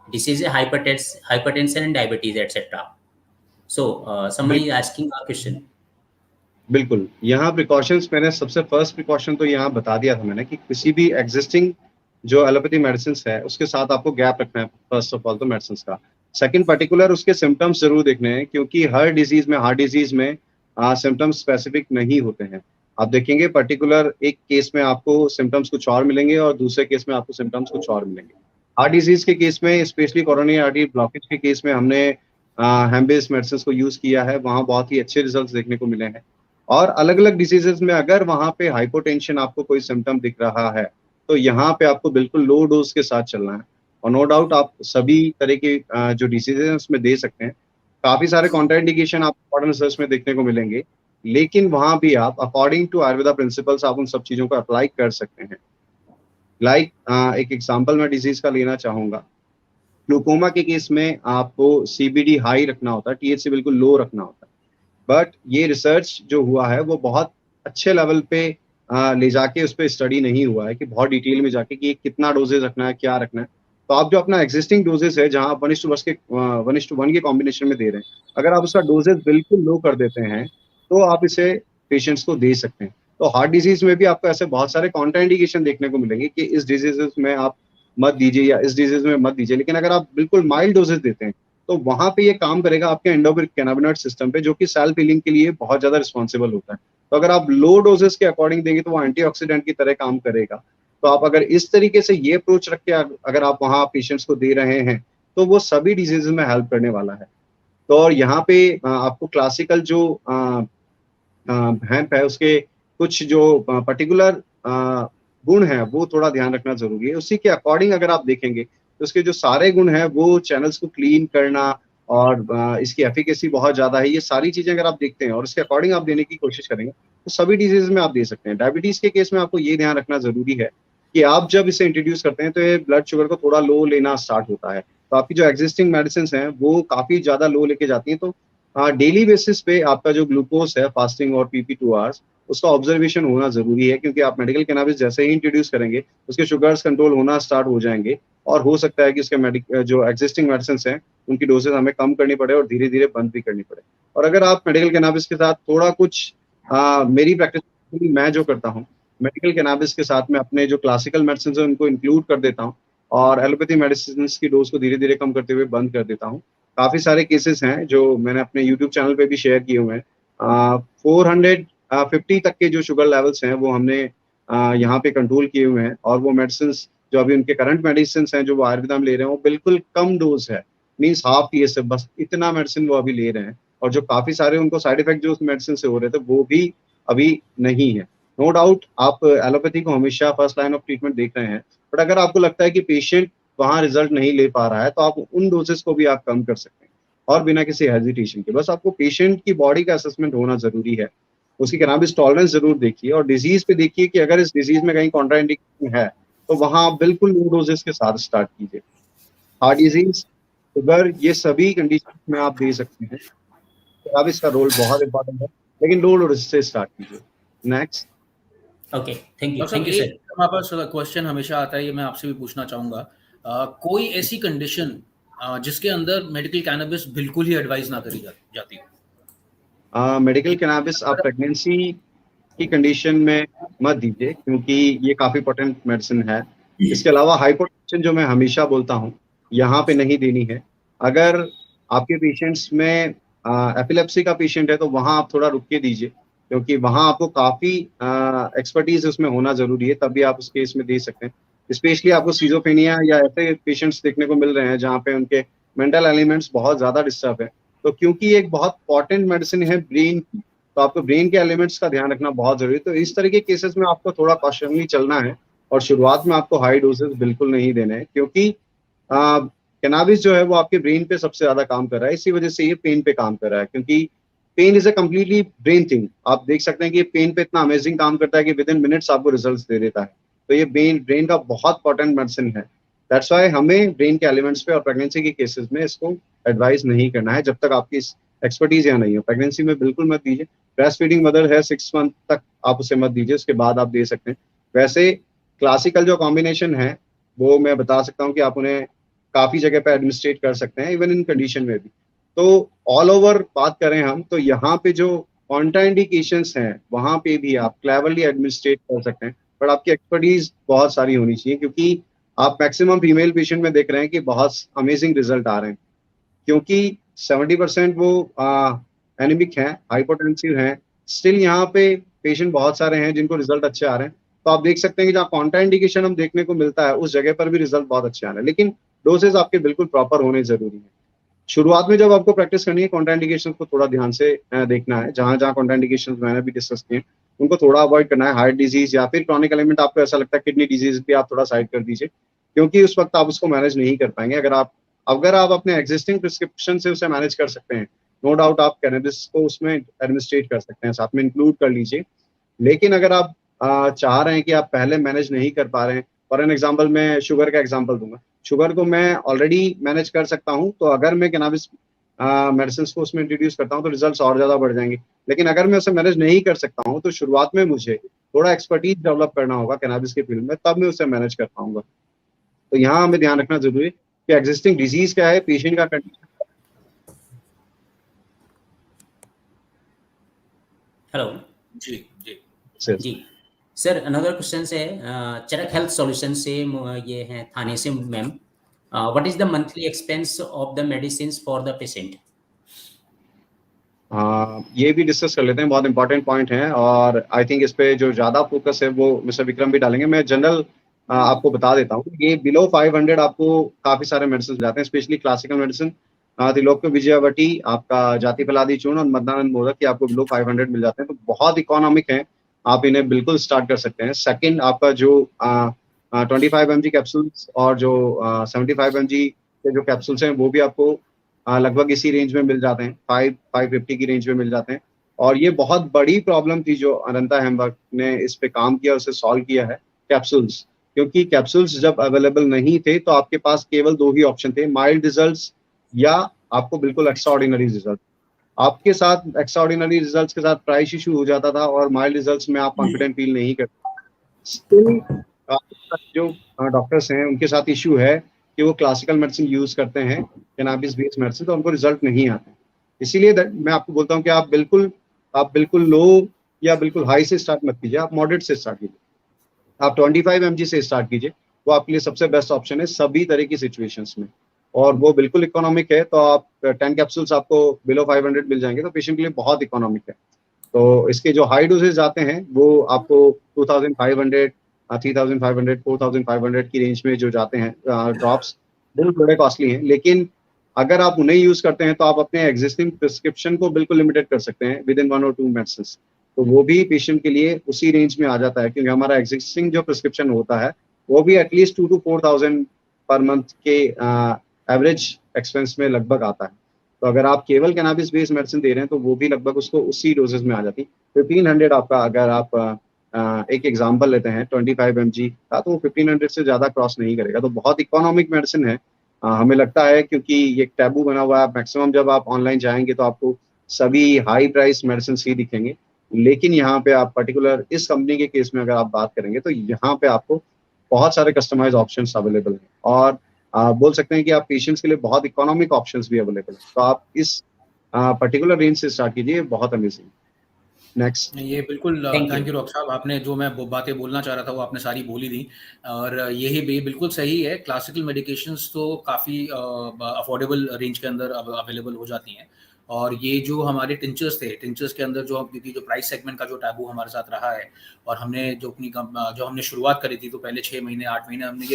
disease, hypertension and diabetes etcetera? So somebody is asking a question. बिल्कुल, यहाँ precautions मैंने सबसे first precaution तो यहाँ बता दिया था मैंने कि किसी भी एग्जिस्टिंग जो एलोपैथी मेडिसिन है उसके साथ आपको गैप रखना है फर्स्ट ऑफ ऑल तो मेडिसिन का। सेकंड, पर्टिकुलर उसके सिम्टम्स जरूर देखने हैं, क्योंकि हर डिजीज में, हार्ट डिजीज में सिम्टम्स स्पेसिफिक नहीं होते हैं। आप देखेंगे पर्टिकुलर एक केस में आपको सिम्टम्स कुछ और मिलेंगे और दूसरे केस में आपको सिम्टम्स कुछ और मिलेंगे। हार्ट डिजीज के केस में, स्पेशली कोरोनरी आर्टरी ब्लॉकेज के केस में हमने हेम-बेस्ड मेडिसिन को यूज किया है, वहाँ बहुत ही अच्छे रिजल्ट देखने को मिले हैं। और अलग अलग डिजीजेस में अगर वहाँ पे हाइपोटेंशन आपको कोई सिम्टम दिख रहा है तो यहाँ पे आपको बिल्कुल लो डोज के साथ चलना है। और नो डाउट आप सभी तरह के जो डिसीजेस हैं उसमें दे सकते हैं। काफी सारे कॉन्ट्राइंडिकेशन आपको मॉडर्न रिसर्च में देखने को मिलेंगे, लेकिन वहां भी आप अकॉर्डिंग टू आयुर्वेदा प्रिंसिपल्स आप उन सब चीजों को अप्लाई कर सकते हैं। एक एग्जांपल मैं डिजीज का लेना चाहूंगा। ग्लूकोमा के केस में आपको सीबीडी हाई रखना होता है, टीएचसी बिल्कुल लो रखना होता है। बट ये रिसर्च जो हुआ है वो बहुत अच्छे लेवल पे ले जाके उस पर स्टडी नहीं हुआ है कि बहुत डिटेल में जाके कि कितना डोजेज रखना है, क्या रखना है। तो आप जो अपना एग्जिस्टिंग डोजेज है, जहां 1:1 के कॉम्बिनेशन में दे रहे हैं, अगर आप उसका डोजेज बिल्कुल लो कर देते हैं तो आप इसे पेशेंट्स को दे सकते हैं। तो हार्ट डिजीज में भी आपको ऐसे बहुत सारे कॉन्ट्राइंडिकेशन देखने को मिलेंगे कि इस डिजीजेस में आप मत दीजिए या इस डिजीज में मत दीजिए। लेकिन अगर आप बिल्कुल माइल्ड डोजेज देते हैं तो वहां पे ये काम करेगा आपके एंडोक्रिनोइड सिस्टम पे, जो कि सेल्फ हीलिंग के लिए बहुत ज्यादा रिस्पॉन्सिबल होता है। तो अगर आप लो डोजेस के अकॉर्डिंग देंगे तो वो एंटीऑक्सीडेंट की तरह काम करेगा। तो आप अगर इस तरीके से ये अप्रोच रख के अगर आप वहाँ पेशेंट्स को दे रहे हैं तो वो सभी डिजीज में हेल्प करने वाला है। तो और यहाँ पे आपको क्लासिकल जो हैम्प है उसके कुछ जो पर्टिकुलर गुण है वो थोड़ा ध्यान रखना जरूरी है। उसी के अकॉर्डिंग अगर आप देखेंगे तो उसके जो सारे गुण हैं वो चैनल्स को क्लीन करना और इसकी एफिकेसी बहुत ज्यादा है, ये सारी चीजें अगर आप देखते हैं और इसके अकॉर्डिंग आप देने की कोशिश करेंगे तो सभी डिजीज में आप दे सकते हैं। डायबिटीज के केस में आपको ये ध्यान रखना जरूरी है कि आप जब इसे इंट्रोड्यूस करते हैं तो ये ब्लड शुगर को थोड़ा लो लेना स्टार्ट होता है। तो आपकी जो एग्जिस्टिंग मेडिसिन हैं वो काफी ज्यादा लो लेके जाती हैं। तो डेली बेसिस पे आपका जो ग्लूकोज है फास्टिंग और पीपी 2 आवर्स उसका ऑब्जर्वेशन होना जरूरी है, क्योंकि आप मेडिकल कैनाबिस जैसे ही इंट्रोड्यूस करेंगे उसके शुगर्स कंट्रोल होना स्टार्ट हो जाएंगे और हो सकता है कि उसके जो एग्जिस्टिंग मेडिसिन हैं उनकी डोजेज हमें कम करनी पड़े और धीरे धीरे बंद भी करनी पड़े। और अगर आप मेडिकल कैनाबिस के साथ थोड़ा कुछ मेरी प्रैक्टिस मैं जो करता हूँ, मेडिकल कैनाबिस के साथ में अपने जो क्लासिकल मेडिसिन है उनको इंक्लूड कर देता हूँ और एलोपैथी मेडिसिन की डोज को धीरे धीरे कम करते हुए बंद कर देता हूँ। काफी सारे केसेस हैं जो मैंने अपने यूट्यूब चैनल पे भी शेयर किए हुए हैं। 450 तक के जो शुगर लेवल्स हैं वो हमने यहाँ पे कंट्रोल किए हुए हैं। और वो मेडिसिन जो अभी उनके करंट मेडिसिन हैं जो वो आयुर्वेदा में ले रहे हैं वो बिल्कुल कम डोज है, मीन्स हाफ TSF, बस इतना मेडिसिन वो अभी ले रहे हैं। और जो काफी सारे उनको साइड इफेक्ट जो उस मेडिसिन से हो रहे थे वो भी अभी नहीं है। नो डाउट आप एलोपैथी को हमेशा फर्स्ट लाइन ऑफ ट्रीटमेंट देख रहे हैं, बट अगर आपको लगता है कि पेशेंट वहाँ रिजल्ट नहीं ले पा रहा है तो आप उन डोजेस को भी आप कम कर सकते हैं और बिना किसी हेजिटेशन के। बस आपको पेशेंट की बॉडी का असेसमेंट होना जरूरी है, उसकी कैनाबिस टॉलरेंस जरूर देखिए और डिजीज पे देखिए कि अगर इस डिजीज में कहीं कॉन्ट्राइंडिकेशन है तो वहां आप बिल्कुल लो डोजेस के साथ स्टार्ट कीजिए। हार्ट डिजीज, शुगर, ये सभी कंडीशन में आप दे सकते हैं। कैनाबिस का रोल बहुत इंपॉर्टेंट है, लेकिन लो डोज से स्टार्ट कीजिए। Next. Okay, thank you doctor साहब, सर। एक हमारे पास क्वेश्चन हमेशा आता है, ये मैं आपसे भी पूछना चाहूंगा। कोई ऐसी कंडीशन जिसके अंदर मेडिकल कैनबिस बिल्कुल ही एडवाइस ना करी जाती हो? मेडिकल कैनाबिस आप प्रेगनेंसी की कंडीशन में मत दीजिए, क्योंकि ये काफी पोटेंट मेडिसिन है। इसके अलावा हाइपोटेंशन जो मैं हमेशा बोलता हूँ, यहाँ पे नहीं देनी है। अगर आपके पेशेंट्स में एपिलेप्सी का पेशेंट है तो वहाँ आप थोड़ा रुक के दीजिए, क्योंकि वहाँ आपको काफी एक्सपर्टीज उसमें होना जरूरी है, तभी आप उस केस में दे सकते हैं। स्पेशली आपको सीजोफ्रेनिया या ऐसे पेशेंट्स देखने को मिल रहे हैं जहाँ पे उनके मेंटल एलिमेंट्स बहुत ज्यादा डिस्टर्ब है। तो क्योंकि ये एक बहुत इंपॉर्टेंट मेडिसिन है ब्रेन की, तो आपको ब्रेन के एलिमेंट्स का ध्यान रखना बहुत जरूरी है। तो इस तरह के केसेस में आपको थोड़ा कॉशनली चलना है, और शुरुआत में आपको हाई डोजेस बिल्कुल नहीं देने हैं, क्योंकि कैनाबिस जो है वो आपके ब्रेन पे सबसे ज्यादा काम कर रहा है। इसी वजह से ये पेन पे काम कर रहा है, क्योंकि pain is a completely brain thing. आप देख सकते हैं कि ये पेन पे इतना अमेजिंग काम करता है कि विद इन मिनट्स आपको रिजल्ट्स दे देता है। तो ये ब्रेन का बहुत इंपॉर्टेंट मेडिसिन है। दैट्स वाई हमें ब्रेन के एलिमेंट्स पे और प्रेगनेंसी के केसेस में इसको एडवाइस नहीं करना है, जब तक आपकी एक्सपर्टीज यहाँ नहीं हो। प्रेगनेंसी में बिल्कुल मत दीजिए। ब्रेस्ट फीडिंग मदर है 6 मंथ तक आप उसे मत दीजिए, उसके बाद आप दे सकते हैं। वैसे क्लासिकल जो कॉम्बिनेशन है वो मैं बता सकता हूँ कि आप उन्हें काफी जगह पे एडमिनिस्ट्रेट कर सकते हैं, इवन इन कंडीशन में भी। तो ऑल ओवर बात करें हम, तो यहाँ पे जो कॉन्ट्राइंडिकेशंस हैं वहां पे भी आप क्लेवरली एडमिनिस्ट्रेट कर सकते हैं, बट आपकी एक्सपर्टीज बहुत सारी होनी चाहिए, क्योंकि आप मैक्सिमम फीमेल पेशेंट में देख रहे हैं कि बहुत अमेजिंग रिजल्ट आ रहे हैं, क्योंकि 70% वो एनीमिक हैं, हाइपोटेंसिव हैं। स्टिल यहाँ पे पेशेंट बहुत सारे हैं जिनको रिजल्ट अच्छे आ रहे हैं। तो आप देख सकते हैं कि जहाँ कॉन्ट्राइंडिकेशन हम देखने को मिलता है उस जगह पर भी रिजल्ट बहुत अच्छे आ रहे हैं, लेकिन डोजेज आपके बिल्कुल प्रॉपर होने जरूरी है। शुरुआत में जब आपको प्रैक्टिस करनी है, कॉन्ट्राइंडिकेशन को थोड़ा ध्यान से देखना है। जहाँ जहाँ कॉन्ट्राइंडिकेशन मैंने भी डिस्कस किए उनको थोड़ा अवॉइड करना है। हार्ट डिजीज या फिर क्रॉनिक एलिमेंट आपको ऐसा लगता है, किडनी डिजीज भी आप थोड़ा साइड कर दीजिए, क्योंकि उस वक्त आप उसको मैनेज नहीं कर पाएंगे। अगर आप अपने एग्जिस्टिंग प्रिस्क्रिप्शन से उसे मैनेज कर सकते हैं, नो डाउट आप कैनबिस को उसमें एडमिनिस्ट्रेट कर सकते हैं, साथ में इंक्लूड कर लीजिए। लेकिन अगर आप चाह रहे हैं कि आप पहले मैनेज नहीं कर पा रहे हैं, फॉर एन एग्जांपल मैं शुगर का एग्जांपल दूंगा। शुगर को मैं ऑलरेडी मैनेज कर सकता हूं, तो अगर मैं कैनाबिस मेडिसिन को उसमें इंट्रोड्यूस करता हूं तो रिजल्ट्स और ज्यादा बढ़ जाएंगे। लेकिन अगर मैं उसे मैनेज नहीं कर सकता हूं, तो शुरुआत में मुझे थोड़ा एक्सपर्टीज डेवलप करना होगा कैनाबिस के फील्ड में, तब मैं उसे मैनेज कर पाऊंगा। तो यहाँ हमें ध्यान रखना जरूरी है कि एग्जिस्टिंग डिजीज क्या है, पेशेंट का कंडीशन। हेलो जी जी जी सर, अनदर क्वेश्चन है चरक हेल्थ सॉल्यूशन से, ये हैं थाने से ma'am. What is the monthly expense of the medicine for the patient? ये भी डिस्कस कर लेते हैं, बहुत इंपॉर्टेंट पॉइंट है, और आई थिंक इस पे जो ज्यादा फोकस है वो मिस्टर विक्रम भी डालेंगे। मैं जनरल आपको बता देता हूँ, ये बिलो 500 आपको काफी सारे मेडिसिन जाते हैं, स्पेशली क्लासिकल मेडिसिन। त्रिलोक्य विजयवटी, आपका जाति पलादी चूर्ण और मदनानंद मोदक की आपको बिलो 500 मिल जाते हैं, तो बहुत इकोनॉमिक है, आप इन्हें बिल्कुल स्टार्ट कर सकते हैं। सेकंड, आपका जो 25 mg कैप्सूल्स और जो 75 mg के जो कैप्सूल्स हैं वो भी आपको लगभग इसी रेंज में मिल जाते हैं, 550 की रेंज में मिल जाते हैं। और ये बहुत बड़ी प्रॉब्लम थी जो अनंता हेमवर्क ने इस पे काम किया, उसे सॉल्व किया है, कैप्सूल्स। क्योंकि कैप्सूल्स जब अवेलेबल नहीं थे तो आपके पास केवल 2 ही ऑप्शन थे, माइल्ड रिजल्ट्स या आपको बिल्कुल एक्स्ट्रा ऑर्डिनरी रिजल्ट। आपके साथ एक्स्ट्रा ऑर्डिनरी रिजल्ट्स के साथ प्राइस इशू हो जाता था, और माइल्ड रिजल्ट्स में आप कॉन्फिडेंट फील नहीं करते। स्टिल जो डॉक्टर्स हैं उनके साथ इशू है कि वो क्लासिकल मेडिसिन यूज करते हैं, कैनाबिस बेस्ड मेडिसिन, तो उनको रिजल्ट नहीं आते। इसीलिए मैं आपको बोलता हूँ कि आप बिल्कुल लो या बिल्कुल हाई से स्टार्ट मत कीजिए, आप मॉडरेट से स्टार्ट कीजिए। आप 25 mg से स्टार्ट कीजिए, वो आपके लिए सबसे बेस्ट ऑप्शन है सभी तरह की सिचुएशंस में, और वो बिल्कुल इकोनॉमिक है। तो आप 10 कैप्सूल्स आपको बिलो 500 मिल जाएंगे, तो पेशेंट के लिए बहुत इकोनॉमिक है। तो इसके जो हाई डोजेज आते हैं वो आपको 2500, 3500, 4500 की रेंज में जो जाते हैं ड्रॉप्स, बिल्कुल थोड़े कॉस्टली हैं। लेकिन अगर आप उन्हें यूज करते हैं तो आप अपने एग्जिस्टिंग प्रिस्क्रिप्शन को बिल्कुल लिमिटेड कर सकते हैं विद इन 1 और 2 मेडिसिन, तो वो भी पेशेंट के लिए उसी रेंज में आ जाता है, क्योंकि हमारा एग्जिस्टिंग जो प्रिस्क्रिप्शन होता है वो भी एटलीस्ट 2 to 4000 पर मंथ के एवरेज एक्सपेंस में लगभग आता है। तो अगर आप केवल कैनाबिस बेस्ड मेडिसिन दे रहे हैं तो वो भी लगभग उसको उसी डोजेज में आ जाती है। 1500 आपका, अगर आप एक एग्जांपल लेते हैं 25 mg का, तो वो 1500 से ज्यादा क्रॉस नहीं करेगा, तो बहुत इकोनॉमिक मेडिसिन है। हमें लगता है क्योंकि ये टैबू बना हुआ है, मैक्सिमम जब आप ऑनलाइन जाएंगे तो आपको सभी हाई प्राइस मेडिसिन ही दिखेंगे, लेकिन यहाँ पे आप पर्टिकुलर इस कंपनी के केस में अगर आप बात करेंगे तो यहाँ पे आपको बहुत सारे कस्टमाइज ऑप्शंस अवेलेबल हैं, और आप बोल सकते हैं कि आप पेशेंट्स के लिए बहुत इकोनॉमिक ऑप्शंस भी अवेलेबल हैं। तो आप इस पर्टिकुलर रेंज से स्टार्ट कीजिए, बहुत अमेजिंग। नेक्स्ट। ये बिल्कुल Thank thank you. You doctor साहब, आपने जो मैं बातें बोलना चाह रहा था वो आपने सारी बोली दी, और यही भी बिल्कुल सही है। क्लासिकल मेडिकेशंस तो काफ़ी अफोर्डेबल रेंज के अंदर अवेलेबल हो जाती हैं, और ये जो हमारे टिंचर्स थे, टिंचर्स के अंदर जो क्योंकि जो प्राइस सेगमेंट का जो टैबू हमारे साथ रहा है, और हमने जो हमने शुरुआत करी थी तो पहले 6 महीने 8 महीने हमने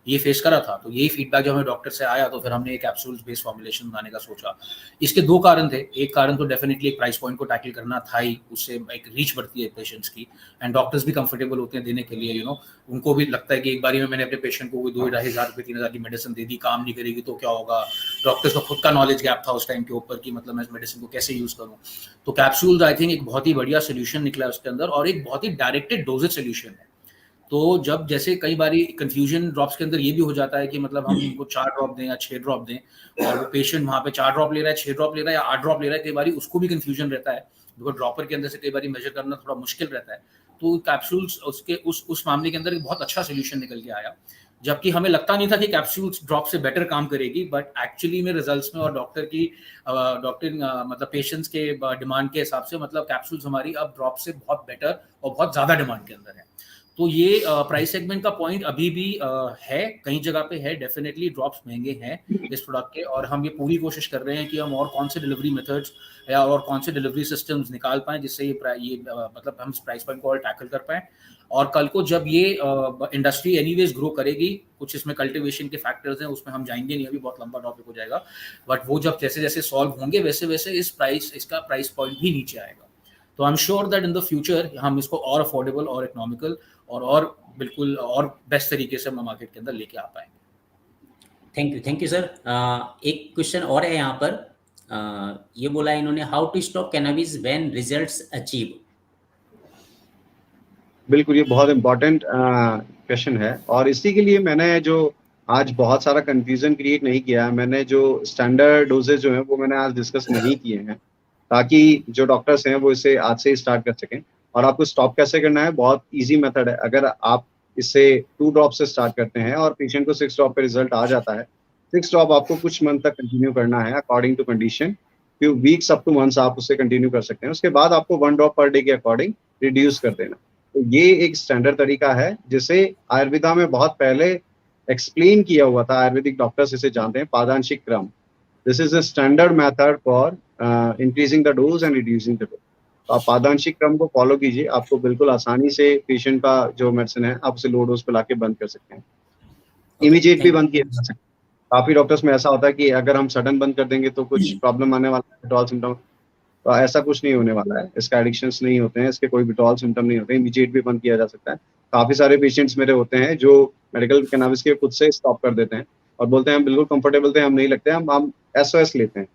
ये फेस करा था। तो यही फीडबैक जब हमें डॉक्टर से आया तो फिर हमने एक कैप्सूल्स बेस्ड फॉर्मुलेशन बनाने का सोचा। इसके 2 कारण थे। एक कारण तो डेफिनेटली एक प्राइस पॉइंट को टैकल करना था ही, उससे एक रीच बढ़ती है पेशेंट्स की, एंड डॉक्टर्स भी कंफर्टेबल होते हैं देने के लिए, उनको भी लगता है कि एक बारी में मैंने अपने पेशेंट को 2,000-2,500 रुपये 3,000 की मेडिसिन दे दी, काम नहीं करेगी तो क्या होगा। डॉक्टर्स को खुद का नॉलेज गैप था उस टाइम के ऊपर कि मतलब मैं इस मेडिसिन को कैसे यूज़ करूँ। तो कैप्सूल्स आई थिंक एक बहुत ही बढ़िया सोल्यूशन निकला है उसके अंदर, और एक बहुत ही डायरेक्टेड डोजेज सोल्यूशन है। तो जब जैसे कई बारी कंफ्यूजन ड्रॉप्स के अंदर ये भी हो जाता है कि मतलब हम उनको 4 ड्रॉप दें या 6 ड्रॉप दें, और वो पेशेंट वहाँ पे 4 ड्रॉप ले रहा है, 6 ड्रॉप ले रहा है या 8 ड्रॉप ले रहा है, कई बारी उसको भी कंफ्यूजन रहता है, बिकॉज ड्रॉपर के अंदर से कई बारी मेजर करना थोड़ा मुश्किल रहता है। तो कैप्सूल्स उसके उस मामले के अंदर एक बहुत अच्छा सोल्यूशन निकल के आया, जबकि हमें लगता नहीं था कि कैप्सूल्स ड्रॉप से बेटर काम करेगी, बट एक्चुअली में रिजल्ट्स में और मतलब पेशेंट्स के डिमांड के हिसाब से मतलब कैप्सूल्स हमारी अब ड्रॉप से बहुत बेटर और बहुत ज़्यादा डिमांड के अंदर है। तो ये प्राइस सेगमेंट का पॉइंट अभी भी है, कई जगह पे है। डेफिनेटली ड्रॉप्स महंगे हैं इस प्रोडक्ट के, और हम ये पूरी कोशिश कर रहे हैं कि हम और कौन से डिलीवरी मेथड्स या और कौन से डिलीवरी सिस्टम्स निकाल पाएं जिससे ये मतलब हम इस प्राइस पॉइंट को और टैकल कर पाएं। और कल को जब ये इंडस्ट्री एनीवेज ग्रो करेगी, कुछ इसमें कल्टिवेशन के फैक्टर्स हैं, उसमें हम जाएंगे नहीं, अभी बहुत लंबा टॉपिक हो जाएगा, बट वो जब जैसे जैसे सॉल्व होंगे वैसे वैसे इसका प्राइस पॉइंट भी नीचे आएगा। तो I am sure that in the future हम इसको और अफोर्डेबल और इकोनॉमिकल और बिल्कुल और बेस्ट तरीके से हम मार्केट के अंदर लेके आ पाएंगे। Thank you sir. एक क्वेश्चन और है यहाँ पर। ये बोला इन्होंने, how to stop cannabis when results achieve. बिल्कुल, ये बहुत इम्पोर्टेंट क्वेश्चन है, और इसी के लिए मैंने जो आज बहुत सारा कंफ्यूजन क्रिएट नहीं किया, मैंने जो स्टैंडर्ड डोजेज जो है वो मैंने आज डिस्कस नहीं किए हैं, ताकि जो डॉक्टर्स हैं वो इसे आज से ही स्टार्ट कर सकें। और आपको स्टॉप कैसे करना है, बहुत इजी मेथड है। अगर आप इससे 2 ड्रॉप से स्टार्ट करते हैं और पेशेंट को 6 ड्रॉप पे रिजल्ट आ जाता है, 6 ड्रॉप आपको कुछ मंथ तक कंटिन्यू करना है according to condition. Few weeks up to months आप उससे कंटिन्यू कर सकते हैं। उसके बाद आपको 1 ड्रॉप पर डे के अकॉर्डिंग रिड्यूस कर देना। तो ये एक स्टैंडर्ड तरीका है जिसे आयुर्वेदा में बहुत पहले एक्सप्लेन किया हुआ था। आयुर्वेदिक डॉक्टर्स इसे जानते हैं, पादांशिक क्रम। This is a standard method for increasing the dose and reducing the dose. तो आप पादांशिक क्रम को फॉलो कीजिए, आपको बिल्कुल आसानी से पेशेंट का जो मेडिसिन है आप उसे लो डोज पे लाके बंद कर सकते हैं। इमीडिएट भी बंद किया जा सकता है। काफी डॉक्टर्स में ऐसा होता है कि अगर हम सडन बंद कर देंगे तो कुछ प्रॉब्लम आने वाला है, विड्रॉल सिम्टम। तो ऐसा कुछ नहीं होने वाला है, इसका एडिक्शंस नहीं होते हैं, इसके कोई विड्रॉल सिम्टम नहीं होते, इमीडिएट भी बंद किया जा सकता है। काफी सारे पेशेंट्स मेरे होते हैं जो मेडिकल कैनाबिस के खुद से स्टॉप कर देते हैं और बोलते हैं हम बिल्कुल कंफर्टेबल थे, हम नहीं लगते, हम SOS लेते हैं।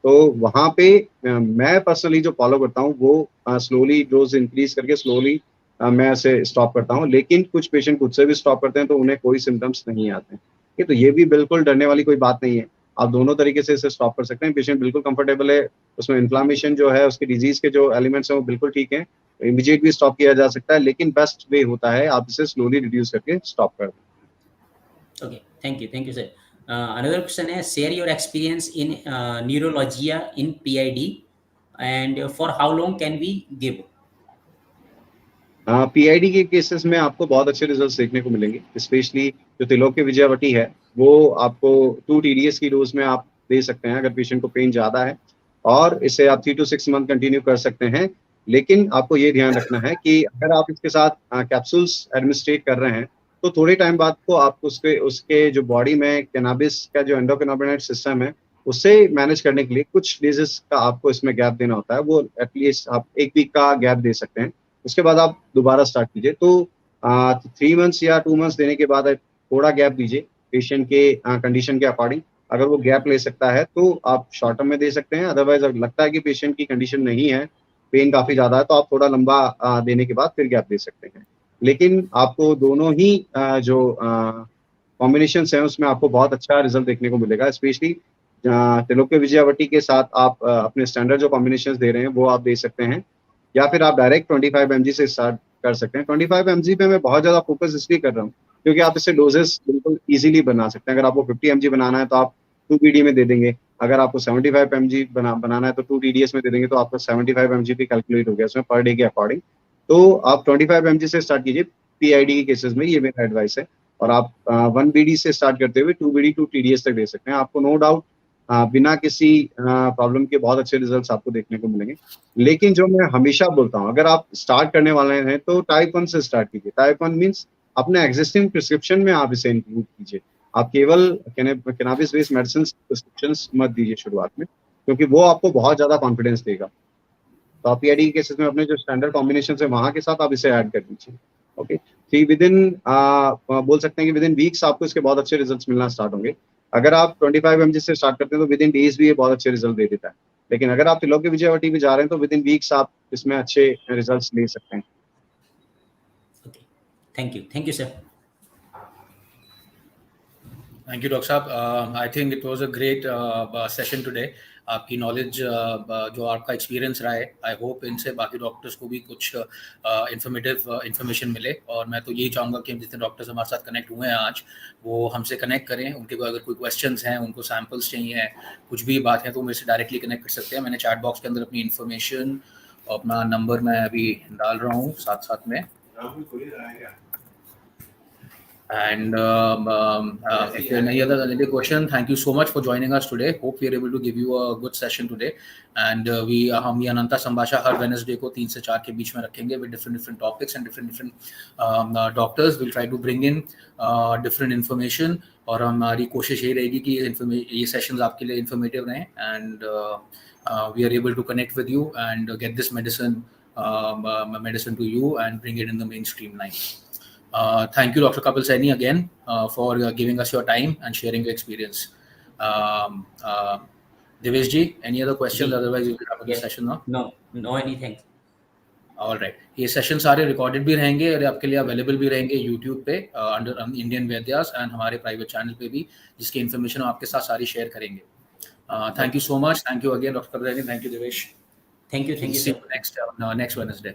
तो वहाँ पे मैं पर्सनली जो फॉलो करता हूँ वो स्लोली डोज इंक्रीज करके स्लोली मैं इसे स्टॉप करता हूँ। लेकिन कुछ पेशेंट खुद से भी स्टॉप करते हैं तो उन्हें कोई सिम्टम्स नहीं आते हैं। ठीक है, तो ये भी बिल्कुल डरने वाली कोई बात नहीं है, आप दोनों तरीके से इसे स्टॉप कर सकते हैं। पेशेंट बिल्कुल कंफर्टेबल है, उसमें इन्फ्लामेशन जो है, उसके डिजीज के जो एलिमेंट्स हैं वो बिल्कुल ठीक है, इमीडिएट भी स्टॉप किया जा सकता है। लेकिन बेस्ट वे होता है आप इसे स्लोली रिड्यूस करके स्टॉप कर दें। Okay, thank you sir. Another question है, share your experience in neuralgia in PID and for how long can we give. PID के केसेस में आपको बहुत अच्छे रिजल्ट्स देखने को मिलेंगे। स्पेशली जो त्रिलोक्य विजयवटी है वो आपको 2 TDS की डोज में आप दे सकते हैं अगर पेशेंट को पेन ज़्यादा है, और इसे आप 3 to 6 मंथ कंटिन्यू कर सकते हैं। लेकिन आपको ये ध्यान रखना है कि अगर आप इसके साथ कैप्सूल्स एडमिनिस्ट्रेट कर रहे हैं तो थोड़े टाइम बाद को आप उसके जो बॉडी में कैनाबिस का जो एंडोकैनाबिनॉइड सिस्टम है उससे मैनेज करने के लिए कुछ डेजेस का आपको इसमें गैप देना होता है। वो एटलीस्ट आप 1 वीक का गैप दे सकते हैं, उसके बाद आप दोबारा स्टार्ट कीजिए। तो 3 मंथ्स या 2 मंथ्स देने के बाद थोड़ा गैप दीजिए पेशेंट के कंडीशन के अकॉर्डिंग। अगर वो गैप ले सकता है तो आप शॉर्ट टर्म में दे सकते हैं, अदरवाइज अगर लगता है कि पेशेंट की कंडीशन नहीं है, पेन काफ़ी ज़्यादा है, तो आप थोड़ा लंबा देने के बाद फिर गैप दे सकते हैं। लेकिन आपको दोनों ही जो कॉम्बिनेशंस हैं उसमें आपको बहुत अच्छा रिजल्ट देखने को मिलेगा। स्पेशली त्रिलोक्य विजयवटी के साथ आप अपने स्टैंडर्ड जो कॉम्बिनेशंस दे रहे हैं वो आप दे सकते हैं, या फिर आप डायरेक्ट 25 mg से स्टार्ट कर सकते हैं। 25 mg पे मैं बहुत ज़्यादा फोकस इसलिए कर रहा हूँ क्योंकि आप इससे डोजेस बिल्कुल इजीली बना सकते हैं। अगर आपको 50 mg बनाना है तो आप 2 BD में दे देंगे, अगर आपको 75 mg बनाना है तो 2 DDS में दे देंगे, तो आपका 75 mg भी कैलकुलेट हो गया उसमें पर डे के अकॉर्डिंग। तो आप 25 mg से स्टार्ट कीजिए PID के केसेस में, ये मेरा एडवाइस है। और आप 1 BD से स्टार्ट करते हुए 2 BD 2 TDS तक दे सकते हैं। आपको नो डाउट बिना किसी प्रॉब्लम के बहुत अच्छे रिजल्ट्स आपको देखने को मिलेंगे। लेकिन जो मैं हमेशा बोलता हूँ, अगर आप स्टार्ट करने वाले हैं तो टाइप 1 से स्टार्ट कीजिए। टाइप 1 मीन्स अपने एग्जिस्टिंग प्रिस्क्रिप्शन में आप इसे इंक्लूड कीजिए। आप केवल कैनाबिस बेस्ड मेडिसिन प्रिस्क्रिप्शंस मत दीजिए शुरुआत में, क्योंकि वो आपको बहुत ज्यादा कॉन्फिडेंस देगा। तो आप PID के केसेस में अपने जो स्टैंडर्ड कॉम्बिनेशन है वहां के साथ आप इसे ऐड कर दीजिए। ओके, ठीक, बोल सकते हैं कि विद इन वीक्स आपको इसके बहुत अच्छे रिजल्ट्स मिलना स्टार्ट होंगे। अगर आप 25 mg से स्टार्ट करते हैं तो विद इन डेज भी ये बहुत अच्छे रिजल्ट दे देता है। लेकिन अगर आप त्रिलोकी विजयवटी भी जा रहे हैं तो विद इन वीक्स आप इसमें अच्छे रिजल्ट्स ले सकते हैं। Thank you sir. Thank you, Dr. Saab. I think it was a great session today. आपकी नॉलेज जो आपका एक्सपीरियंस रहा है, आई होप इनसे बाकी डॉक्टर्स को भी कुछ इन्फॉर्मेटिव इन्फॉर्मेशन मिले। और मैं तो यही चाहूँगा कि जितने डॉक्टर्स हमारे साथ कनेक्ट हुए हैं आज, वो हमसे कनेक्ट करें। उनके अगर कोई क्वेश्चंस हैं, उनको सैम्पल्स चाहिए, कुछ भी बात है, तो मेरे से डायरेक्टली कनेक्ट कर सकते हैं। मैंने चैट बॉक्स के अंदर अपनी इन्फॉर्मेशन, अपना नंबर मैं अभी डाल रहा हूँ साथ में। And if there are any other question, thank you so much for joining us today. Hope we are able to give you a good session today. And हम ये अनंता संभाषा हर Wednesday को 3 से 4 के बीच में रखेंगे with different topics and different doctors. We'll try to bring in different information. और हमारी कोशिश ये रहेगी कि ये sessions आपके लिए informative रहें, and we are able to connect with you and get this medicine to you and bring it in the mainstream line. Thank you, Dr. Kapil Saini, again for giving us your time and sharing your experience. Devesh ji, any other questions? Otherwise, we will wrap up the session now. No anything. All right. ये session सारे recorded भी रहेंगे और आपके लिए available भी रहेंगे YouTube पे अंडर इंडियन वैद्यास, एंड हमारे प्राइवेट चैनल पे भी, जिसकी इन्फॉर्मेशन हम आपके साथ सारी शेयर करेंगे। Thank you so much. Thank you again, doctor Kapil Saini. Thank you, Devesh. Thank you. See you next Wednesday.